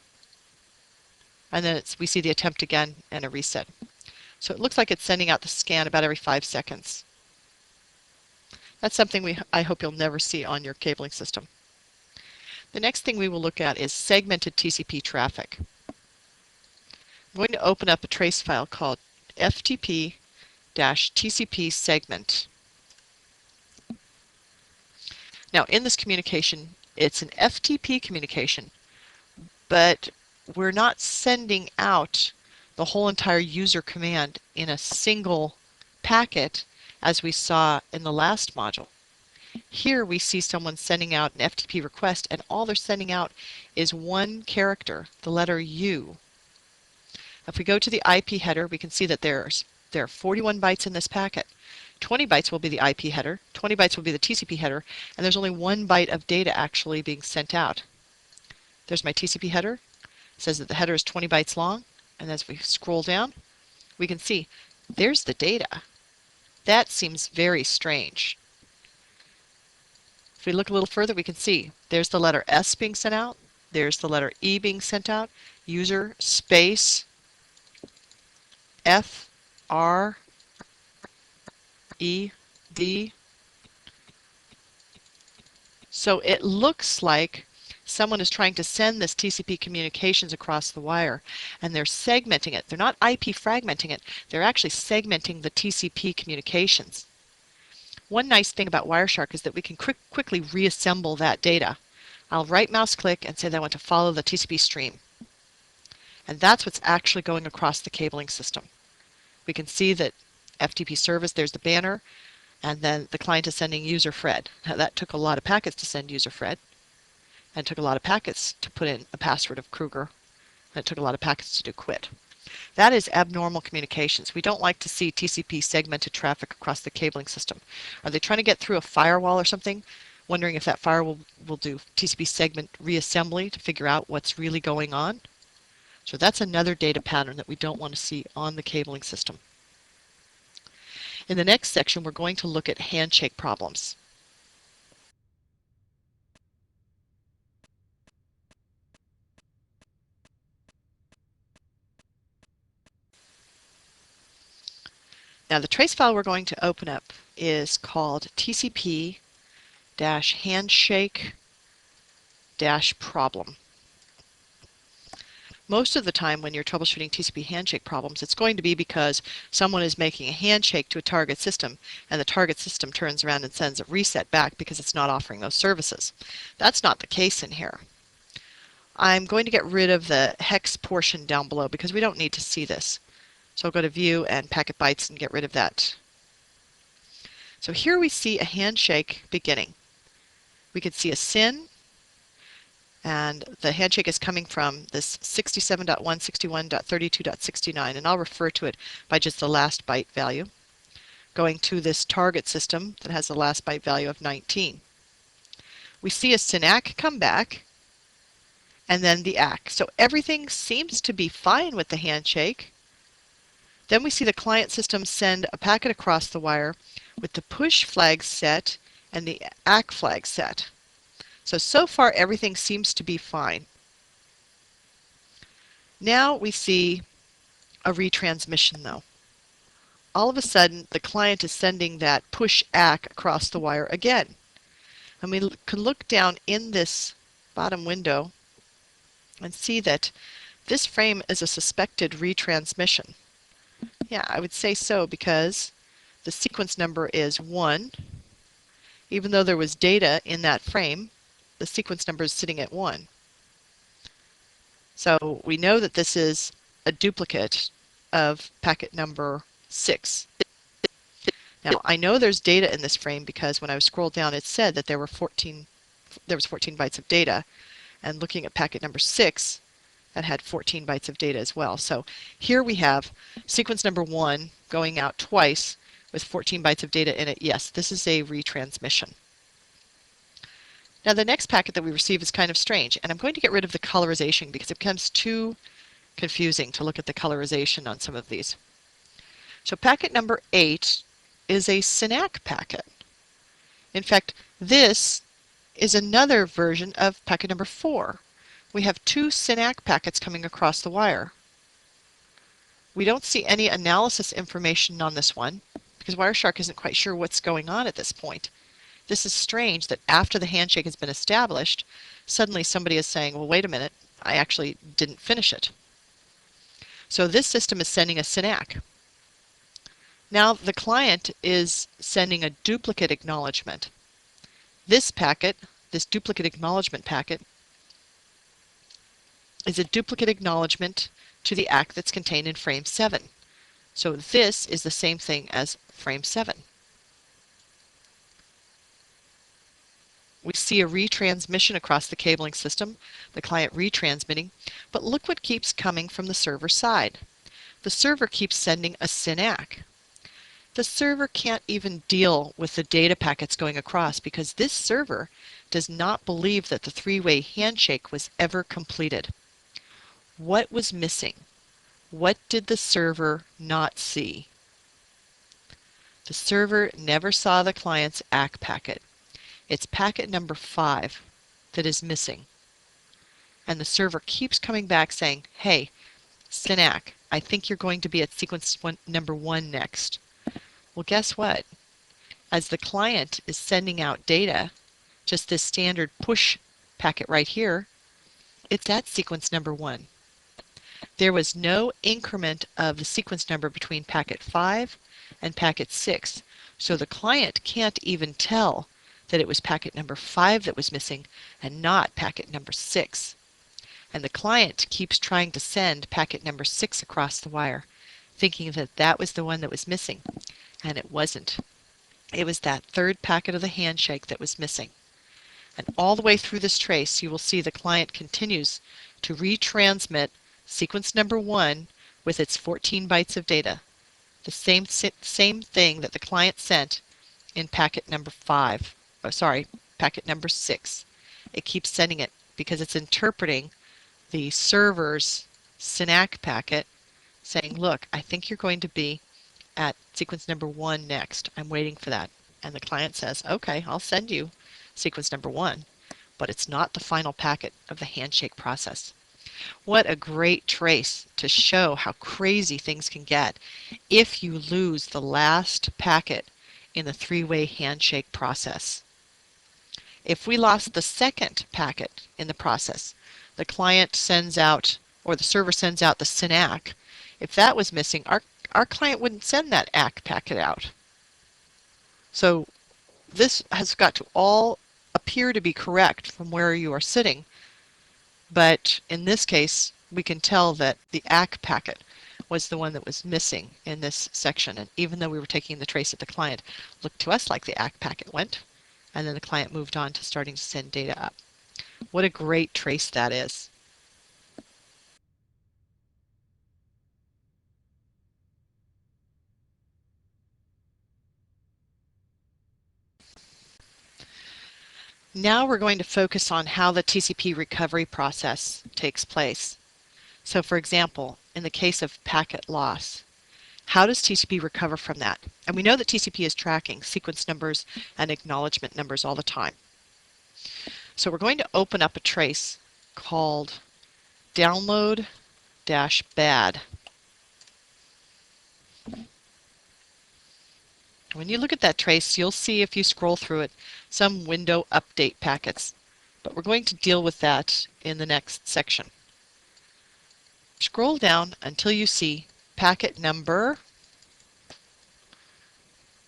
S1: And then we see the attempt again and a reset. So it looks like it's sending out the scan about every 5 seconds. That's something I hope you'll never see on your cabling system. The next thing we will look at is segmented TCP traffic. I'm going to open up a trace file called FTP-TCP segment. Now in this communication, it's an FTP communication, but we're not sending out the whole entire user command in a single packet as we saw in the last module. Here we see someone sending out an FTP request, and all they're sending out is one character, the letter U. If we go to the IP header, we can see that there are 41 bytes in this packet. 20 bytes will be the IP header, 20 bytes will be the TCP header, and there's only 1 byte of data actually being sent out. There's my TCP header. It says that the header is 20 bytes long, and as we scroll down, we can see there's the data. That seems very strange. If we look a little further, we can see there's the letter S being sent out, there's the letter E being sent out, user space F R E D. So it looks like someone is trying to send this TCP communications across the wire, and they're segmenting it. They're not IP fragmenting it. They're actually segmenting the TCP communications. One nice thing about Wireshark is that we can quickly reassemble that data. I'll right mouse click and say that I want to follow the TCP stream. And that's what's actually going across the cabling system. We can see that FTP service, there's the banner, and then the client is sending user Fred. Now that took a lot of packets to send user Fred, and it took a lot of packets to put in a password of Kruger, and it took a lot of packets to do quit. That is abnormal communications. We don't like to see TCP segmented traffic across the cabling system. Are they trying to get through a firewall or something? Wondering if that firewall will do TCP segment reassembly to figure out what's really going on? So that's another data pattern that we don't want to see on the cabling system. In the next section, we're going to look at handshake problems. Now the trace file we're going to open up is called TCP-handshake-problem. Most of the time when you're troubleshooting TCP handshake problems, it's going to be because someone is making a handshake to a target system and the target system turns around and sends a reset back because it's not offering those services. That's not the case in here. I'm going to get rid of the hex portion down below because we don't need to see this. So I'll go to View and Packet Bytes and get rid of that. So here we see a handshake beginning. We could see a SYN, and the handshake is coming from this 67.161.32.69, and I'll refer to it by just the last byte value, going to this target system that has the last byte value of 19. We see a SYN-ACK come back, and then the ACK. So everything seems to be fine with the handshake. Then we see the client system send a packet across the wire with the push flag set and the ACK flag set. So far everything seems to be fine. Now we see a retransmission though. All of a sudden the client is sending that push ACK across the wire again. And we can look down in this bottom window and see that this frame is a suspected retransmission. Yeah, I would say so because the sequence number is 1. Even though there was data in that frame, the sequence number is sitting at 1. So we know that this is a duplicate of packet number 6. Now I know there's data in this frame because when I scrolled down it said that there was 14 bytes of data, and looking at packet number 6, that had 14 bytes of data as well. So here we have sequence number 1 going out twice with 14 bytes of data in it. Yes, this is a retransmission. Now the next packet that we receive is kind of strange, and I'm going to get rid of the colorization because it becomes too confusing to look at the colorization on some of these. So packet number 8 is a SYN-ACK packet. In fact, this is another version of packet number 4. We have 2 SYN-ACK packets coming across the wire. We don't see any analysis information on this one because Wireshark isn't quite sure what's going on at this point. This is strange that after the handshake has been established, suddenly somebody is saying, well, wait a minute, I actually didn't finish it. So this system is sending a SYN-ACK. Now the client is sending a duplicate acknowledgement. This packet, this duplicate acknowledgement packet, is a duplicate acknowledgement to the ACK that's contained in frame 7. So this is the same thing as frame 7. We see a retransmission across the cabling system, the client retransmitting, but look what keeps coming from the server side. The server keeps sending a SYN-ACK. The server can't even deal with the data packets going across because this server does not believe that the three-way handshake was ever completed. What was missing? What did the server not see? The server never saw the client's ACK packet. It's packet number 5 that is missing. And the server keeps coming back saying, hey, SYN-ACK, I think you're going to be at sequence number 1 next. Well, guess what? As the client is sending out data, just this standard push packet right here, it's at sequence number 1. There was no increment of the sequence number between packet 5 and packet 6, so the client can't even tell that it was packet number 5 that was missing and not packet number 6. And the client keeps trying to send packet number 6 across the wire, thinking that that was the one that was missing, and it wasn't. It was that third packet of the handshake that was missing. And all the way through this trace, you will see the client continues to retransmit sequence number 1 with its 14 bytes of data. The same thing that the client sent in packet number 5. Oh, sorry, packet number 6. It keeps sending it because it's interpreting the server's SYN-ACK packet saying, look, I think you're going to be at sequence number 1 next. I'm waiting for that. And the client says, okay, I'll send you sequence number 1, but it's not the final packet of the handshake process. What a great trace to show how crazy things can get if you lose the last packet in the three-way handshake process. If we lost the second packet in the process, the client sends out, or the server sends out the SYN-ACK. If that was missing, our client wouldn't send that ACK packet out. So this has got to all appear to be correct from where you are sitting, but in this case, we can tell that the ACK packet was the one that was missing in this section. And even though we were taking the trace at the client, it looked to us like the ACK packet went, and then the client moved on to starting to send data up. What a great trace that is. Now we're going to focus on how the TCP recovery process takes place. So for example, in the case of packet loss, how does TCP recover from that? And we know that TCP is tracking sequence numbers and acknowledgement numbers all the time. So we're going to open up a trace called download-bad. When you look at that trace, you'll see, if you scroll through it, some window update packets. But we're going to deal with that in the next section. Scroll down until you see packet number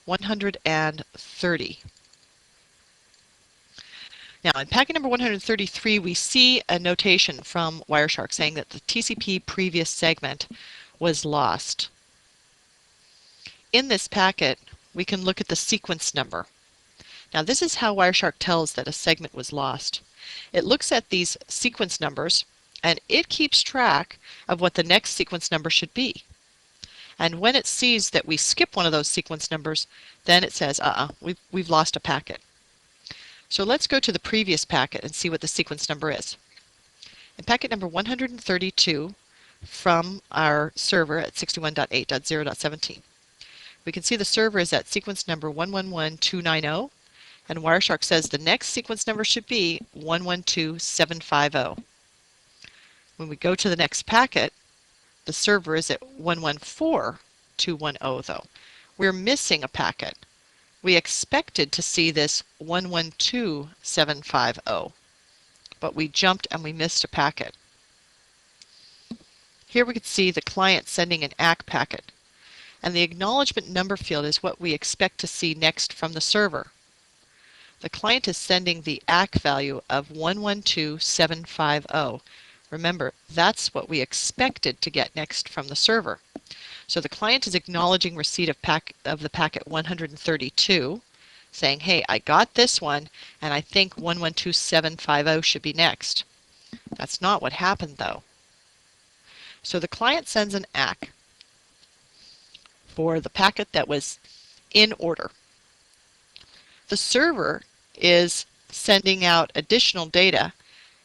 S1: 130. Now, in packet number 133, we see a notation from Wireshark saying that the TCP previous segment was lost. In this packet, we can look at the sequence number. Now, this is how Wireshark tells that a segment was lost. It looks at these sequence numbers, and it keeps track of what the next sequence number should be. And when it sees that we skip one of those sequence numbers, then it says, we've lost a packet. So let's go to the previous packet and see what the sequence number is. In packet number 132 from our server at 61.8.0.17, we can see the server is at sequence number 111290, and Wireshark says the next sequence number should be 112750. When we go to the next packet, the server is at 114210 though. We're missing a packet. We expected to see this 112750, but we jumped and we missed a packet. Here we can see the client sending an ACK packet, and the acknowledgement number field is what we expect to see next from the server. The client is sending the ACK value of 112750. Remember, that's what we expected to get next from the server. So the client is acknowledging receipt of the packet 132, saying, hey, I got this one, and I think 112750 should be next. That's not what happened, though. So the client sends an ACK for the packet that was in order. The server is sending out additional data.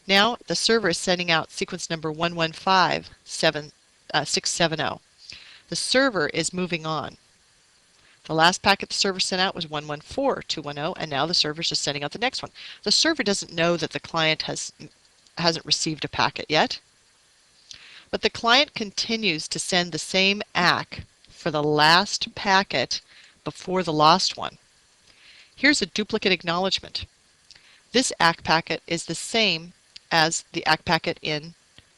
S1: Now the server is sending out sequence number 115670. The server is moving on. The last packet the server sent out was 114210, and now the server is just sending out the next one. The server doesn't know that the client hasn't received a packet yet, but the client continues to send the same ACK for the last packet before the lost one. Here's a duplicate acknowledgement. This ACK packet is the same as the ACK packet in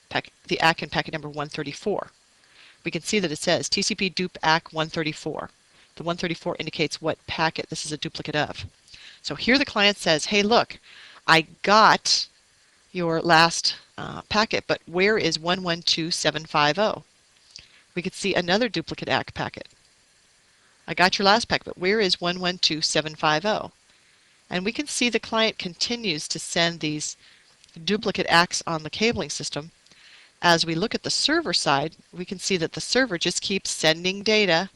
S1: packet number 134. We can see that it says TCP dup ACK 134. The 134 indicates what packet this is a duplicate of. So here the client says, hey, look, I got your last packet, but where is 112750? We could see another duplicate ACK packet. I got your last packet, but where is 112750? And we can see the client continues to send these duplicate ACKs on the cabling system. As we look at the server side, we can see that the server just keeps sending data,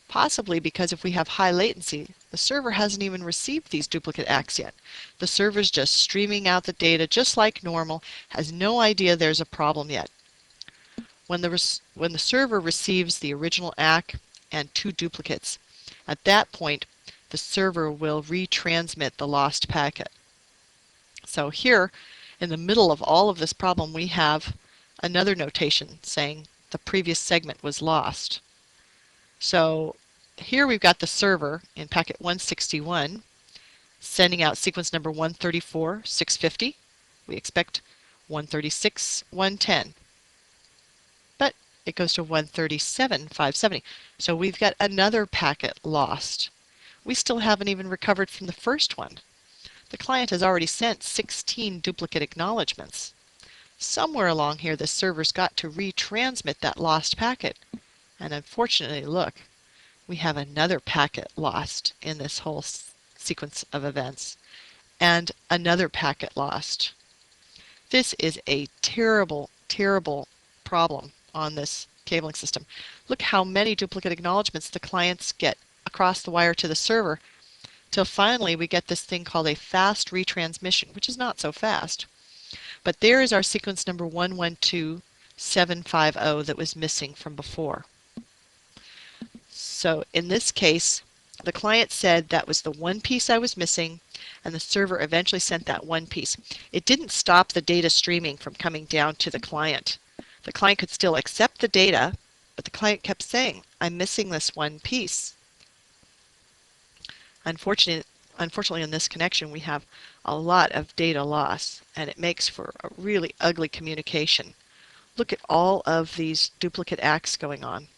S1: possibly because if we have high latency, the server hasn't even received these duplicate ACKs yet. The server's just streaming out the data just like normal, has no idea there's a problem yet. When the server receives the original ACK and two duplicates, at that point, the server will retransmit the lost packet. So here, In the middle of all of this problem, we have another notation saying the previous segment was lost. So here we've got the server in packet 161 sending out sequence number 134, 650. We expect 136, 110. But it goes to 137, 570. So we've got another packet lost. We still haven't even recovered from the first one. The client has already sent 16 duplicate acknowledgments. Somewhere along here, the server's got to retransmit that lost packet. And unfortunately, look, we have another packet lost in this whole sequence of events, and another packet lost. This is a terrible, terrible problem on this cabling system. Look how many duplicate acknowledgments the clients get across the wire to the server, till finally we get this thing called a fast retransmission, which is not so fast. But there is our sequence number 112750 that was missing from before. So in this case, the client said that was the one piece I was missing, and the server eventually sent that one piece. It didn't stop the data streaming from coming down to the client. The client could still accept the data, but the client kept saying, I'm missing this one piece. Unfortunately, in this connection, we have a lot of data loss, and it makes for a really ugly communication. Look at all of these duplicate acts going on.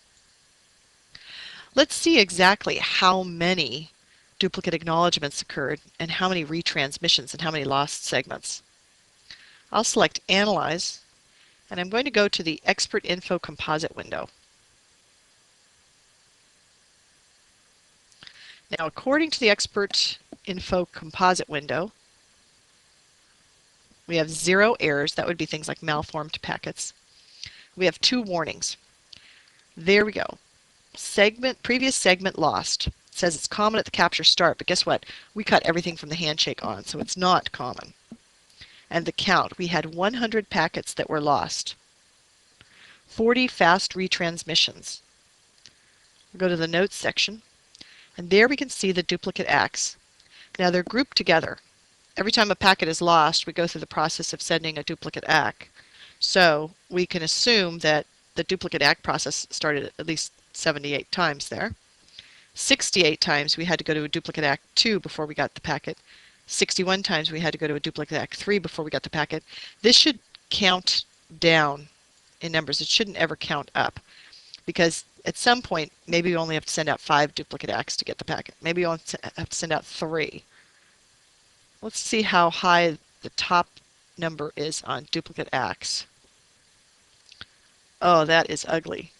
S1: Let's see exactly how many duplicate acknowledgments occurred and how many retransmissions and how many lost segments. I'll select Analyze, and I'm going to go to the Expert Info Composite window. Now, according to the Expert Info Composite window, we have 0 errors. That would be things like malformed packets. We have 2 warnings. There we go. Previous segment lost. It says it's common at the capture start, but guess what? We cut everything from the handshake on, so it's not common. And the count, we had 100 packets that were lost. 40 fast retransmissions. We'll go to the notes section, and there we can see the duplicate acts. Now they're grouped together. Every time a packet is lost, we go through the process of sending a duplicate act. So we can assume that the duplicate act process started at least 78 times there. 68 times we had to go to a duplicate act 2 before we got the packet. 61 times we had to go to a duplicate act 3 before we got the packet. This should count down in numbers. It shouldn't ever count up, because at some point maybe we only have to send out 5 duplicate acts to get the packet. Maybe we only have to send out 3. Let's see how high the top number is on duplicate acts. Oh, that is ugly.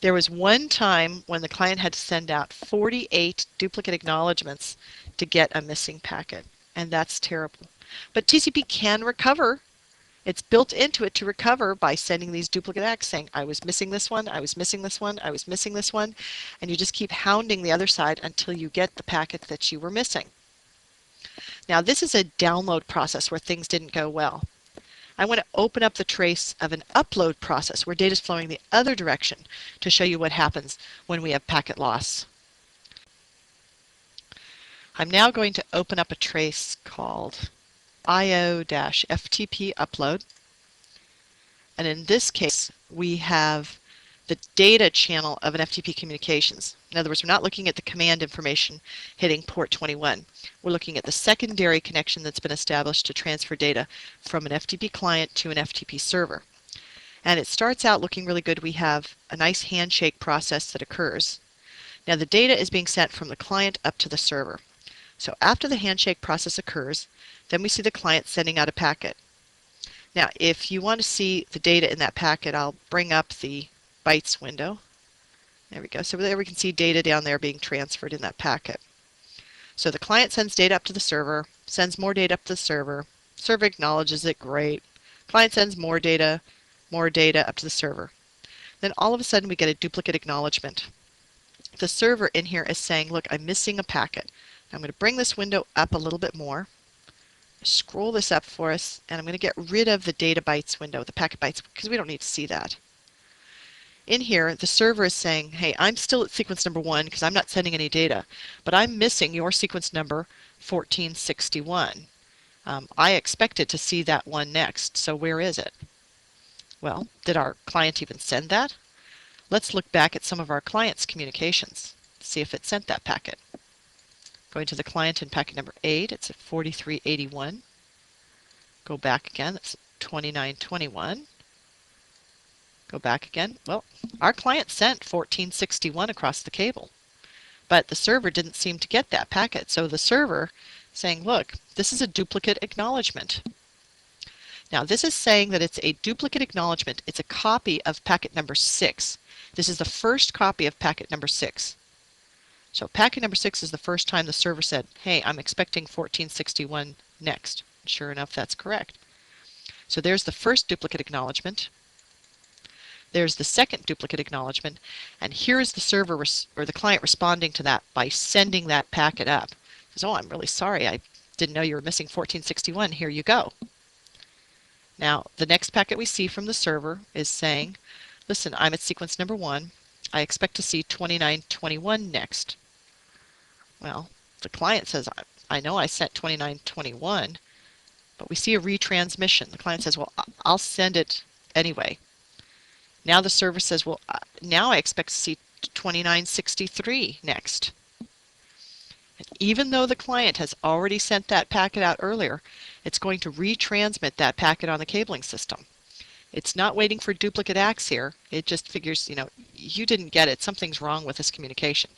S1: There was one time when the client had to send out 48 duplicate acknowledgments to get a missing packet, and that's terrible. But TCP can recover. It's built into it to recover by sending these duplicate acts saying, I was missing this one, I was missing this one, I was missing this one, and you just keep hounding the other side until you get the packet that you were missing. Now this is a download process where things didn't go well. I want to open up the trace of an upload process where data is flowing the other direction to show you what happens when we have packet loss. I'm now going to open up a trace called IO-FTP upload. And in this case, we have the data channel of an FTP communications. In other words, we're not looking at the command information hitting port 21. We're looking at the secondary connection that's been established to transfer data from an FTP client to an FTP server. And it starts out looking really good. We have a nice handshake process that occurs. Now the data is being sent from the client up to the server. So after the handshake process occurs, then we see the client sending out a packet. Now if you want to see the data in that packet, I'll bring up the bytes window. There we go. So there we can see data down there being transferred in that packet. So the client sends data up to the server, sends more data up to the server acknowledges it, great. Client sends more data up to the server. Then all of a sudden we get a duplicate acknowledgement. The server in here is saying, look, I'm missing a packet. I'm going to bring this window up a little bit more, scroll this up for us, and I'm going to get rid of the data bytes window, the packet bytes, because we don't need to see that. In here, the server is saying, hey, I'm still at sequence number 1 because I'm not sending any data, but I'm missing your sequence number 1461. I expected to see that one next, so where is it? Well, did our client even send that? Let's look back at some of our client's communications, see if it sent that packet. Going to the client in packet number 8, it's at 4381. Go back again, that's 2921. Go back again. Well, our client sent 1461 across the cable, but the server didn't seem to get that packet. So the server saying, look, this is a duplicate acknowledgement. Now this is saying that it's a duplicate acknowledgement. It's a copy of packet number 6. This is the first copy of packet number 6. So packet number 6 is the first time the server said, hey, I'm expecting 1461 next. Sure enough, that's correct. So there's the first duplicate acknowledgement. There's the second duplicate acknowledgement, and here's the server or the client responding to that by sending that packet up. He says, oh, I'm really sorry. I didn't know you were missing 1461. Here you go. Now, the next packet we see from the server is saying, listen, I'm at sequence number 1. I expect to see 2921 next. Well, the client says, I know I sent 2921, but we see a retransmission. The client says, well, I'll send it anyway. Now the server says, well, now I expect to see 2963 next. And even though the client has already sent that packet out earlier, it's going to retransmit that packet on the cabling system. It's not waiting for duplicate acts here. It just figures, you didn't get it. Something's wrong with this communication.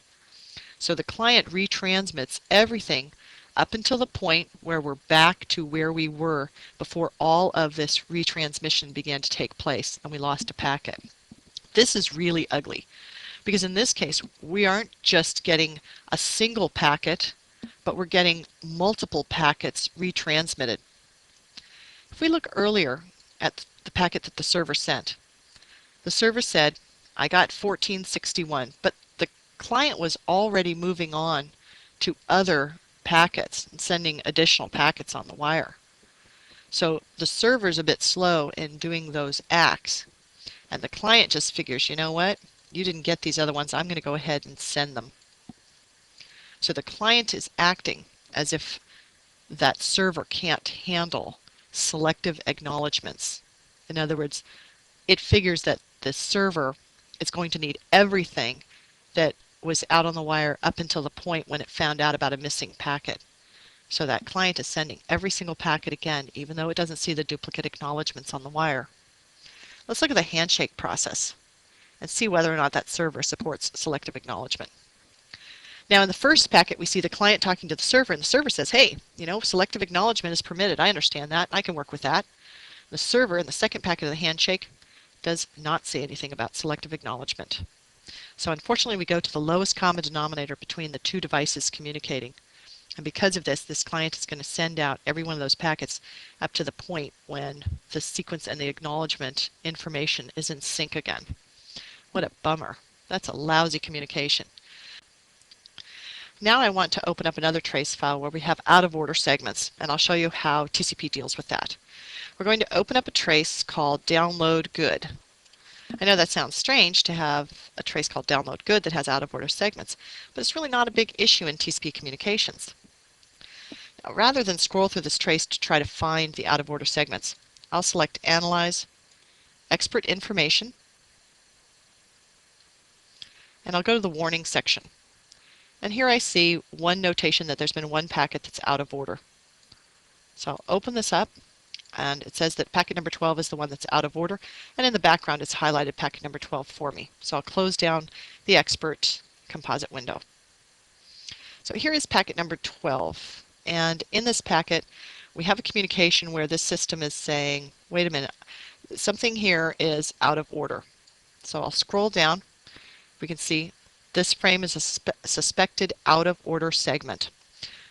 S1: So the client retransmits everything up until the point where we're back to where we were before all of this retransmission began to take place and we lost a packet. This is really ugly because in this case we aren't just getting a single packet, but we're getting multiple packets retransmitted. If we look earlier at the packet that the server sent, the server said, I got 1461, but the client was already moving on to other packets and sending additional packets on the wire. So the server's a bit slow in doing those acts, and the client just figures, you know what, you didn't get these other ones, I'm going to go ahead and send them. So the client is acting as if that server can't handle selective acknowledgments. In other words, it figures that the server is going to need everything that was out on the wire up until the point when it found out about a missing packet. So that client is sending every single packet again, even though it doesn't see the duplicate acknowledgments on the wire. Let's look at the handshake process and see whether or not that server supports selective acknowledgment. Now in the first packet we see the client talking to the server, and the server says, hey, selective acknowledgment is permitted. I understand that. I can work with that. The server in the second packet of the handshake does not say anything about selective acknowledgment. So unfortunately we go to the lowest common denominator between the two devices communicating. And because of this, this client is going to send out every one of those packets up to the point when the sequence and the acknowledgement information is in sync again. What a bummer. That's a lousy communication. Now I want to open up another trace file where we have out-of-order segments, and I'll show you how TCP deals with that. We're going to open up a trace called download good. I know that sounds strange to have a trace called download good that has out-of-order segments, but it's really not a big issue in TCP communications. Now, rather than scroll through this trace to try to find the out-of-order segments, I'll select Analyze, Expert Information, and I'll go to the Warning section. And here I see one notation that there's been one packet that's out of order. So I'll open this up, and it says that packet number 12 is the one that's out of order, and in the background it's highlighted packet number 12 for me. So I'll close down the Expert composite window. So here is packet number 12, and in this packet we have a communication where this system is saying, wait a minute, something here is out of order. So I'll scroll down. We can see this frame is a suspected out-of-order segment.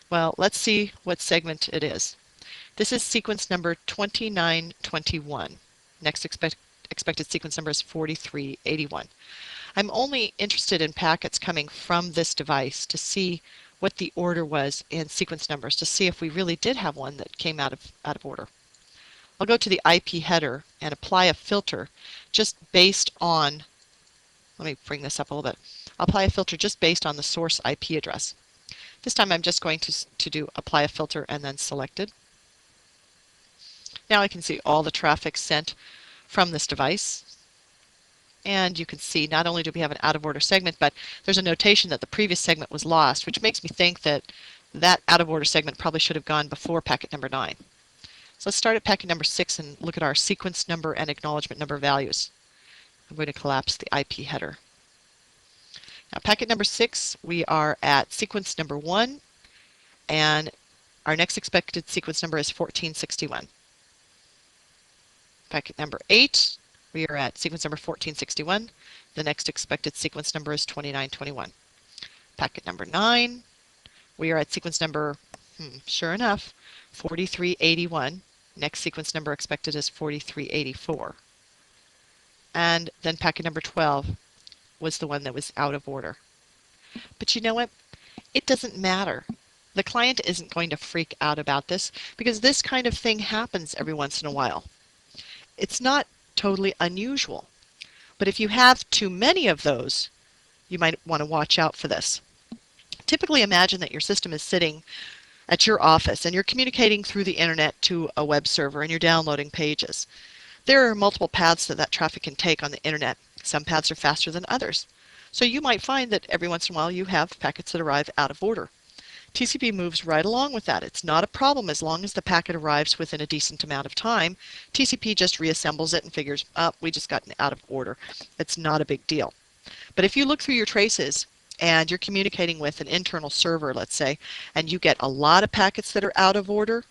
S1: Well, let's see what segment it is. This is sequence number 2921. Next expected sequence number is 4381. I'm only interested in packets coming from this device to see what the order was in sequence numbers, to see if we really did have one that came out of order. I'll go to the IP header and apply a filter just based on, let me bring this up a little bit. I'll apply a filter just based on the source IP address. This time I'm just going to do apply a filter and then selected. Now I can see all the traffic sent from this device. And you can see not only do we have an out-of-order segment, but there's a notation that the previous segment was lost, which makes me think that that out-of-order segment probably should have gone before packet number 9. So let's start at packet number 6 and look at our sequence number and acknowledgement number values. I'm going to collapse the IP header. Now packet number 6, we are at sequence number 1, and our next expected sequence number is 1461. Packet number 8, we are at sequence number 1461. The next expected sequence number is 2921. Packet number 9, we are at sequence number, sure enough, 4381. Next sequence number expected is 4384. And then packet number 12 was the one that was out of order. But you know what? It doesn't matter. The client isn't going to freak out about this because this kind of thing happens every once in a while. It's not totally unusual. But if you have too many of those, you might want to watch out for this. Typically imagine that your system is sitting at your office and you're communicating through the internet to a web server and you're downloading pages. There are multiple paths that traffic can take on the internet. Some paths are faster than others. So you might find that every once in a while you have packets that arrive out of order. TCP moves right along with that. It's not a problem as long as the packet arrives within a decent amount of time. TCP just reassembles it and figures, oh, we just got out of order. It's not a big deal. But if you look through your traces and you're communicating with an internal server, let's say, and you get a lot of packets that are out of order,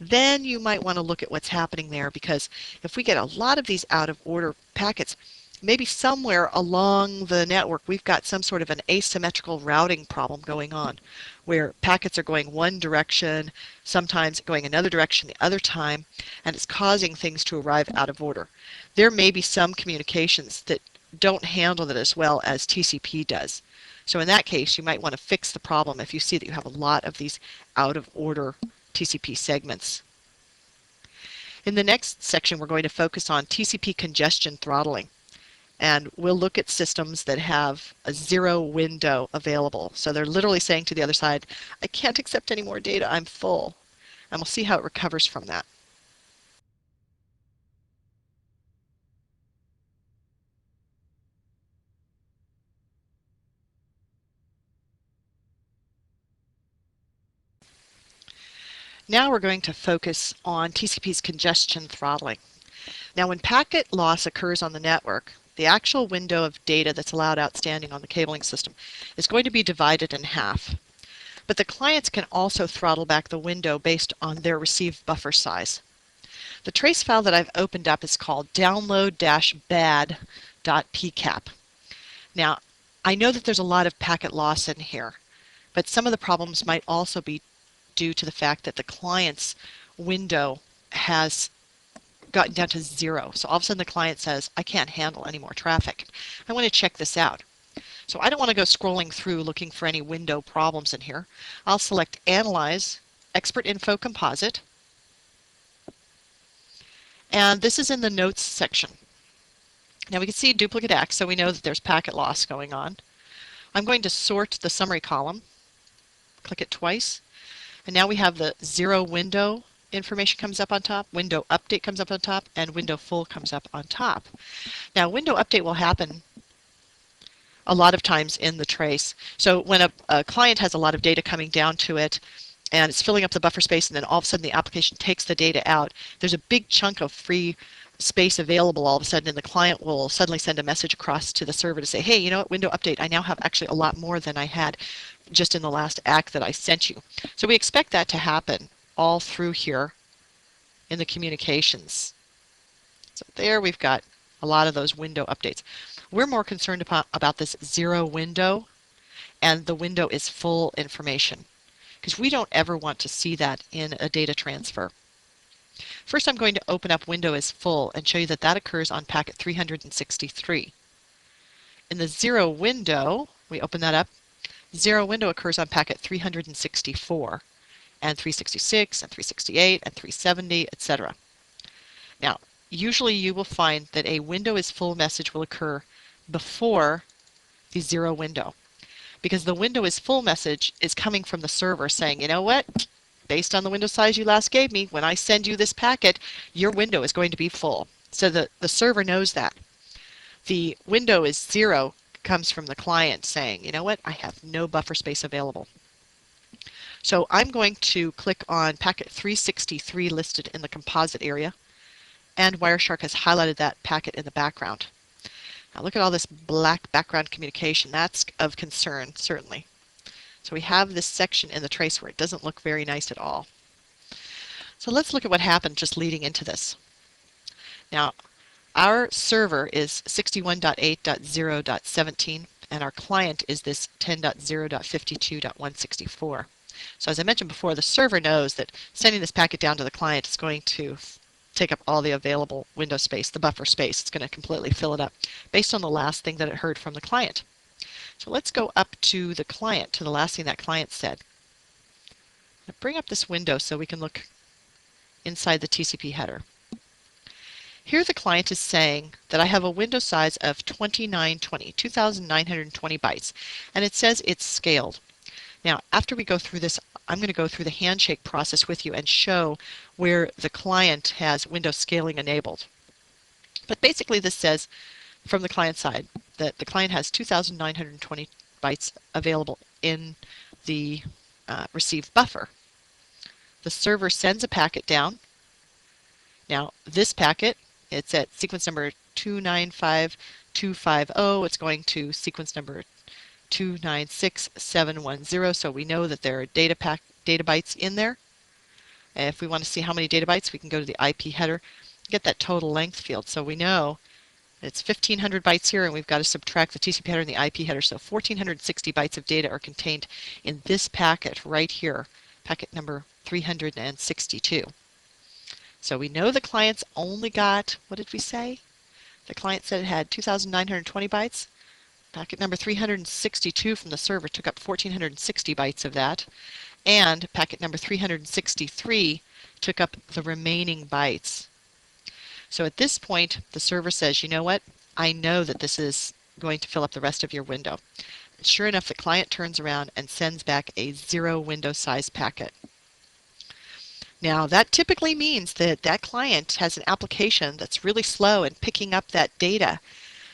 S1: then you might want to look at what's happening there, because if we get a lot of these out of order packets, maybe somewhere along the network we've got some sort of an asymmetrical routing problem going on where packets are going one direction, sometimes going another direction the other time, and it's causing things to arrive out of order. There may be some communications that don't handle that as well as TCP does. So in that case, you might want to fix the problem if you see that you have a lot of these out of order TCP segments. In the next section, we're going to focus on TCP congestion throttling. And we'll look at systems that have a 0 window available. So they're literally saying to the other side, I can't accept any more data, I'm full. And we'll see how it recovers from that. Now we're going to focus on TCP's congestion throttling. Now when packet loss occurs on the network, the actual window of data that's allowed outstanding on the cabling system is going to be divided in half. But the clients can also throttle back the window based on their received buffer size. The trace file that I've opened up is called download-bad.pcap. Now, I know that there's a lot of packet loss in here, but some of the problems might also be due to the fact that the client's window has gotten down to 0. So all of a sudden the client says, I can't handle any more traffic. I want to check this out. So I don't want to go scrolling through looking for any window problems in here. I'll select Analyze, Expert Info Composite. And this is in the Notes section. Now we can see duplicate X, so we know that there's packet loss going on. I'm going to sort the summary column. Click it twice. And now we have the 0 window information comes up on top, window update comes up on top, and window full comes up on top. Now window update will happen a lot of times in the trace. So when a client has a lot of data coming down to it and it's filling up the buffer space, and then all of a sudden the application takes the data out, there's a big chunk of free space available all of a sudden, and the client will suddenly send a message across to the server to say, hey, you know what, window update, I now have actually a lot more than I had just in the last act that I sent you. So we expect that to happen all through here in the communications. So there we've got a lot of those window updates. We're more concerned about this 0 window, and the window is full information, because we don't ever want to see that in a data transfer. First, I'm going to open up window is full and show you that that occurs on packet 363. In the 0 window, we open that up. 0 window occurs on packet 364, and 366, and 368, and 370, etc. Now, usually you will find that a window is full message will occur before the 0 window, because the window is full message is coming from the server saying, you know what, based on the window size you last gave me, when I send you this packet, your window is going to be full. So the server knows that. The window is 0 comes from the client saying, you know what, I have no buffer space available. So I'm going to click on packet 363 listed in the composite area, and Wireshark has highlighted that packet in the background. Now look at all this black background communication. That's of concern, certainly. So we have this section in the trace where it doesn't look very nice at all. So let's look at what happened just leading into this. Now, our server is 61.8.0.17, and our client is this 10.0.52.164. So as I mentioned before, the server knows that sending this packet down to the client is going to take up all the available window space, the buffer space. It's going to completely fill it up based on the last thing that it heard from the client. So let's go up to the client, to the last thing that client said. Now bring up this window so we can look inside the TCP header. Here the client is saying that I have a window size of 2920 bytes, and it says it's scaled. Now, after we go through this, I'm going to go through the handshake process with you and show where the client has window scaling enabled. But basically this says, from the client side, that the client has 2,920 bytes available in the received buffer. The server sends a packet down. Now, this packet, it's at sequence number 295250. It's going to sequence number 296710, so we know that there are data bytes in there. And if we want to see how many data bytes, we can go to the IP header, get that total length field. So we know it's 1,500 bytes here, and we've got to subtract the TCP header and the IP header. So 1,460 bytes of data are contained in this packet right here, packet number 362. So we know the client's only got, what did we say? The client said it had 2,920 bytes. Packet number 362 from the server took up 1,460 bytes of that, and packet number 363 took up the remaining bytes. So at this point, the server says, you know what? I know that this is going to fill up the rest of your window. And sure enough, the client turns around and sends back a 0 window size packet. Now, that typically means that that client has an application that's really slow in picking up that data.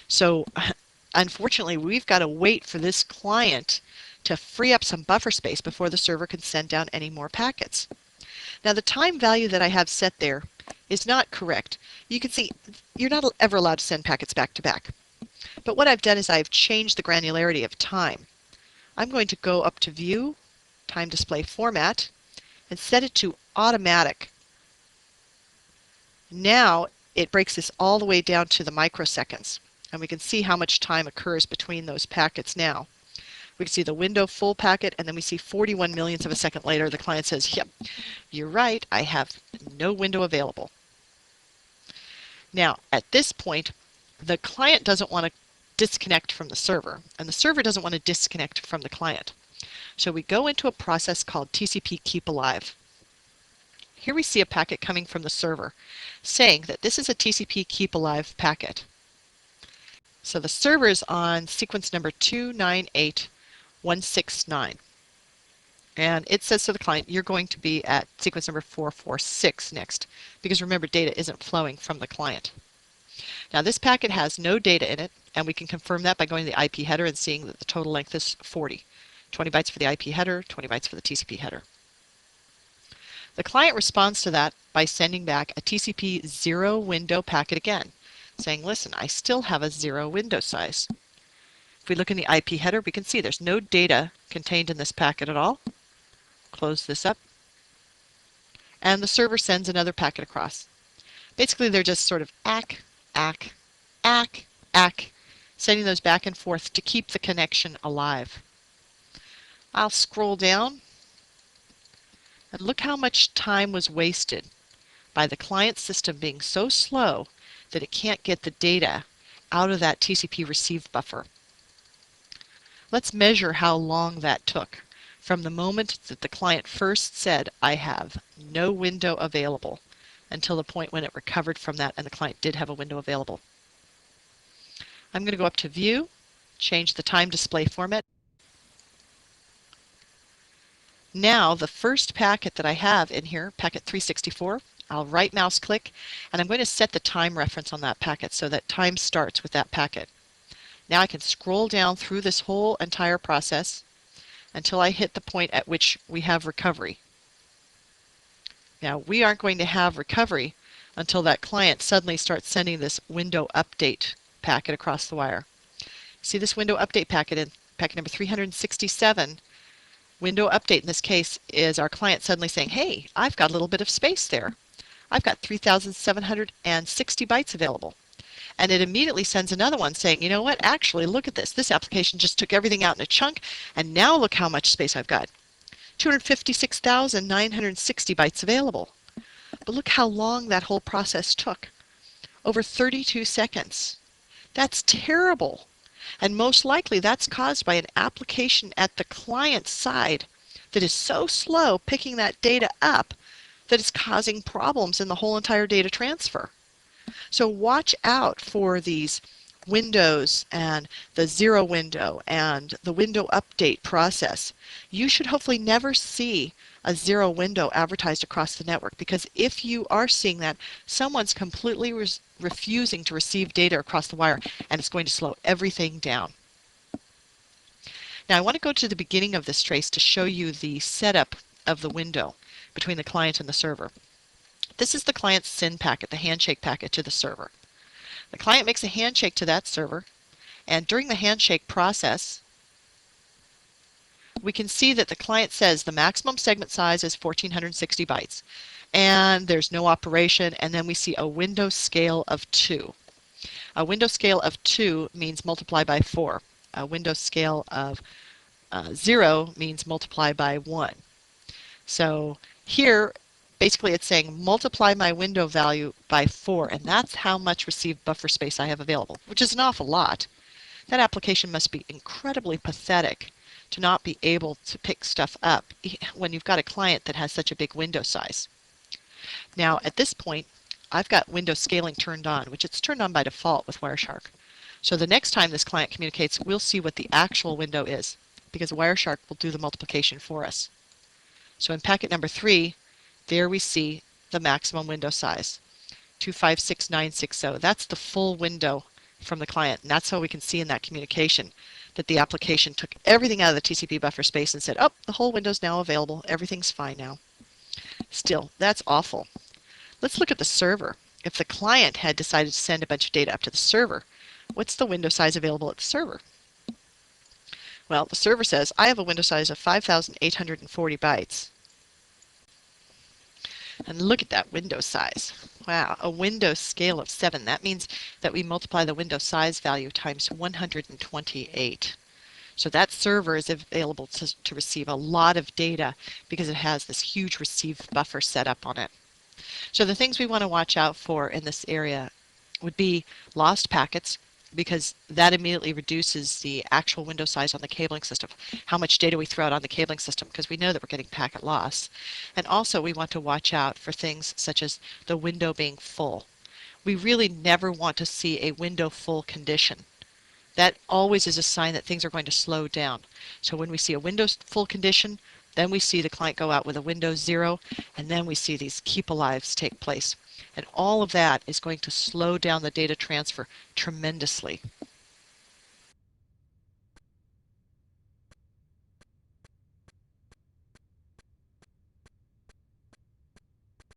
S1: So unfortunately, we've got to wait for this client to free up some buffer space before the server can send down any more packets. Now, the time value that I have set there is not correct. You can see you're not ever allowed to send packets back to back. But what I've done is I've changed the granularity of time. I'm going to go up to View, Time Display Format, and set it to Automatic. Now it breaks this all the way down to the microseconds, and we can see how much time occurs between those packets now. We can see the window full packet, and then we see 41 millionths of a second later the client says, yep, you're right, I have no window available. Now at this point, the client doesn't want to disconnect from the server, and the server doesn't want to disconnect from the client. So we go into a process called TCP Keep Alive. Here we see a packet coming from the server saying that this is a TCP Keep Alive packet. So the server is on sequence number 298169. And it says to the client, you're going to be at sequence number 446 next, because remember, data isn't flowing from the client. Now this packet has no data in it, and we can confirm that by going to the IP header and seeing that the total length is 40. 20 bytes for the IP header, 20 bytes for the TCP header. The client responds to that by sending back a TCP 0 window packet again, saying, listen, I still have a 0 window size. If we look in the IP header, we can see there's no data contained in this packet at all. Close this up. And the server sends another packet across. Basically, they're just sort of sending those back and forth to keep the connection alive. I'll scroll down, and look how much time was wasted by the client system being so slow that it can't get the data out of that TCP receive buffer. Let's measure how long that took from the moment that the client first said, I have no window available, until the point when it recovered from that and the client did have a window available. I'm going to go up to View, change the time display format. Now the first packet that I have in here, packet 364, I'll right mouse click and I'm going to set the time reference on that packet so that time starts with that packet. Now I can scroll down through this whole entire process until I hit the point at which we have recovery. Now we aren't going to have recovery until that client suddenly starts sending this window update packet across the wire. See this window update packet in packet number 367. Window update in this case is our client suddenly saying, hey, I've got a little bit of space there. I've got 3,760 bytes available. And it immediately sends another one saying, you know what, actually look at this. This application just took everything out in a chunk, and now look how much space I've got. 256,960 bytes available. But look how long that whole process took. Over 32 seconds. That's terrible. And most likely that's caused by an application at the client side that is so slow picking that data up that it's causing problems in the whole entire data transfer. So watch out for these windows and the zero window and the window update process. You should hopefully never see a zero window advertised across the network, because if you are seeing that, someone's completely refusing to receive data across the wire, and it's going to slow everything down. Now I want to go to the beginning of this trace to show you the setup of the window between the client and the server. This is the client's SYN packet, the handshake packet to the server. The client makes a handshake to that server, and during the handshake process, we can see that the client says the maximum segment size is 1460 bytes, and there's no operation, and then we see a window scale of 2. A window scale of 2 means multiply by 4. A window scale of 0 means multiply by 1. So here, basically it's saying multiply my window value by 4, and that's how much received buffer space I have available, which is an awful lot. That application must be incredibly pathetic to not be able to pick stuff up when you've got a client that has such a big window size. Now at this point, I've got window scaling turned on, which it's turned on by default with Wireshark. So the next time this client communicates, we'll see what the actual window is, because Wireshark will do the multiplication for us. So in packet number 3, there we see the maximum window size, 256960. That's the full window from the client, and that's how we can see in that communication that the application took everything out of the TCP buffer space and said, oh, the whole window's now available, everything's fine now. Still, that's awful. Let's look at the server. If the client had decided to send a bunch of data up to the server, what's the window size available at the server? Well, the server says, I have a window size of 5,840 bytes. And look at that window size. Wow, a window scale of 7. That means that we multiply the window size value times 128. So that server is available to receive a lot of data because it has this huge receive buffer set up on it. So the things we want to watch out for in this area would be lost packets, because that immediately reduces the actual window size on the cabling system, how much data we throw out on the cabling system, because we know that we're getting packet loss. And also we want to watch out for things such as the window being full. We really never want to see a window full condition. That always is a sign that things are going to slow down. So when we see a window full condition, then we see the client go out with a window 0, and then we see these keep alives take place. And all of that is going to slow down the data transfer tremendously.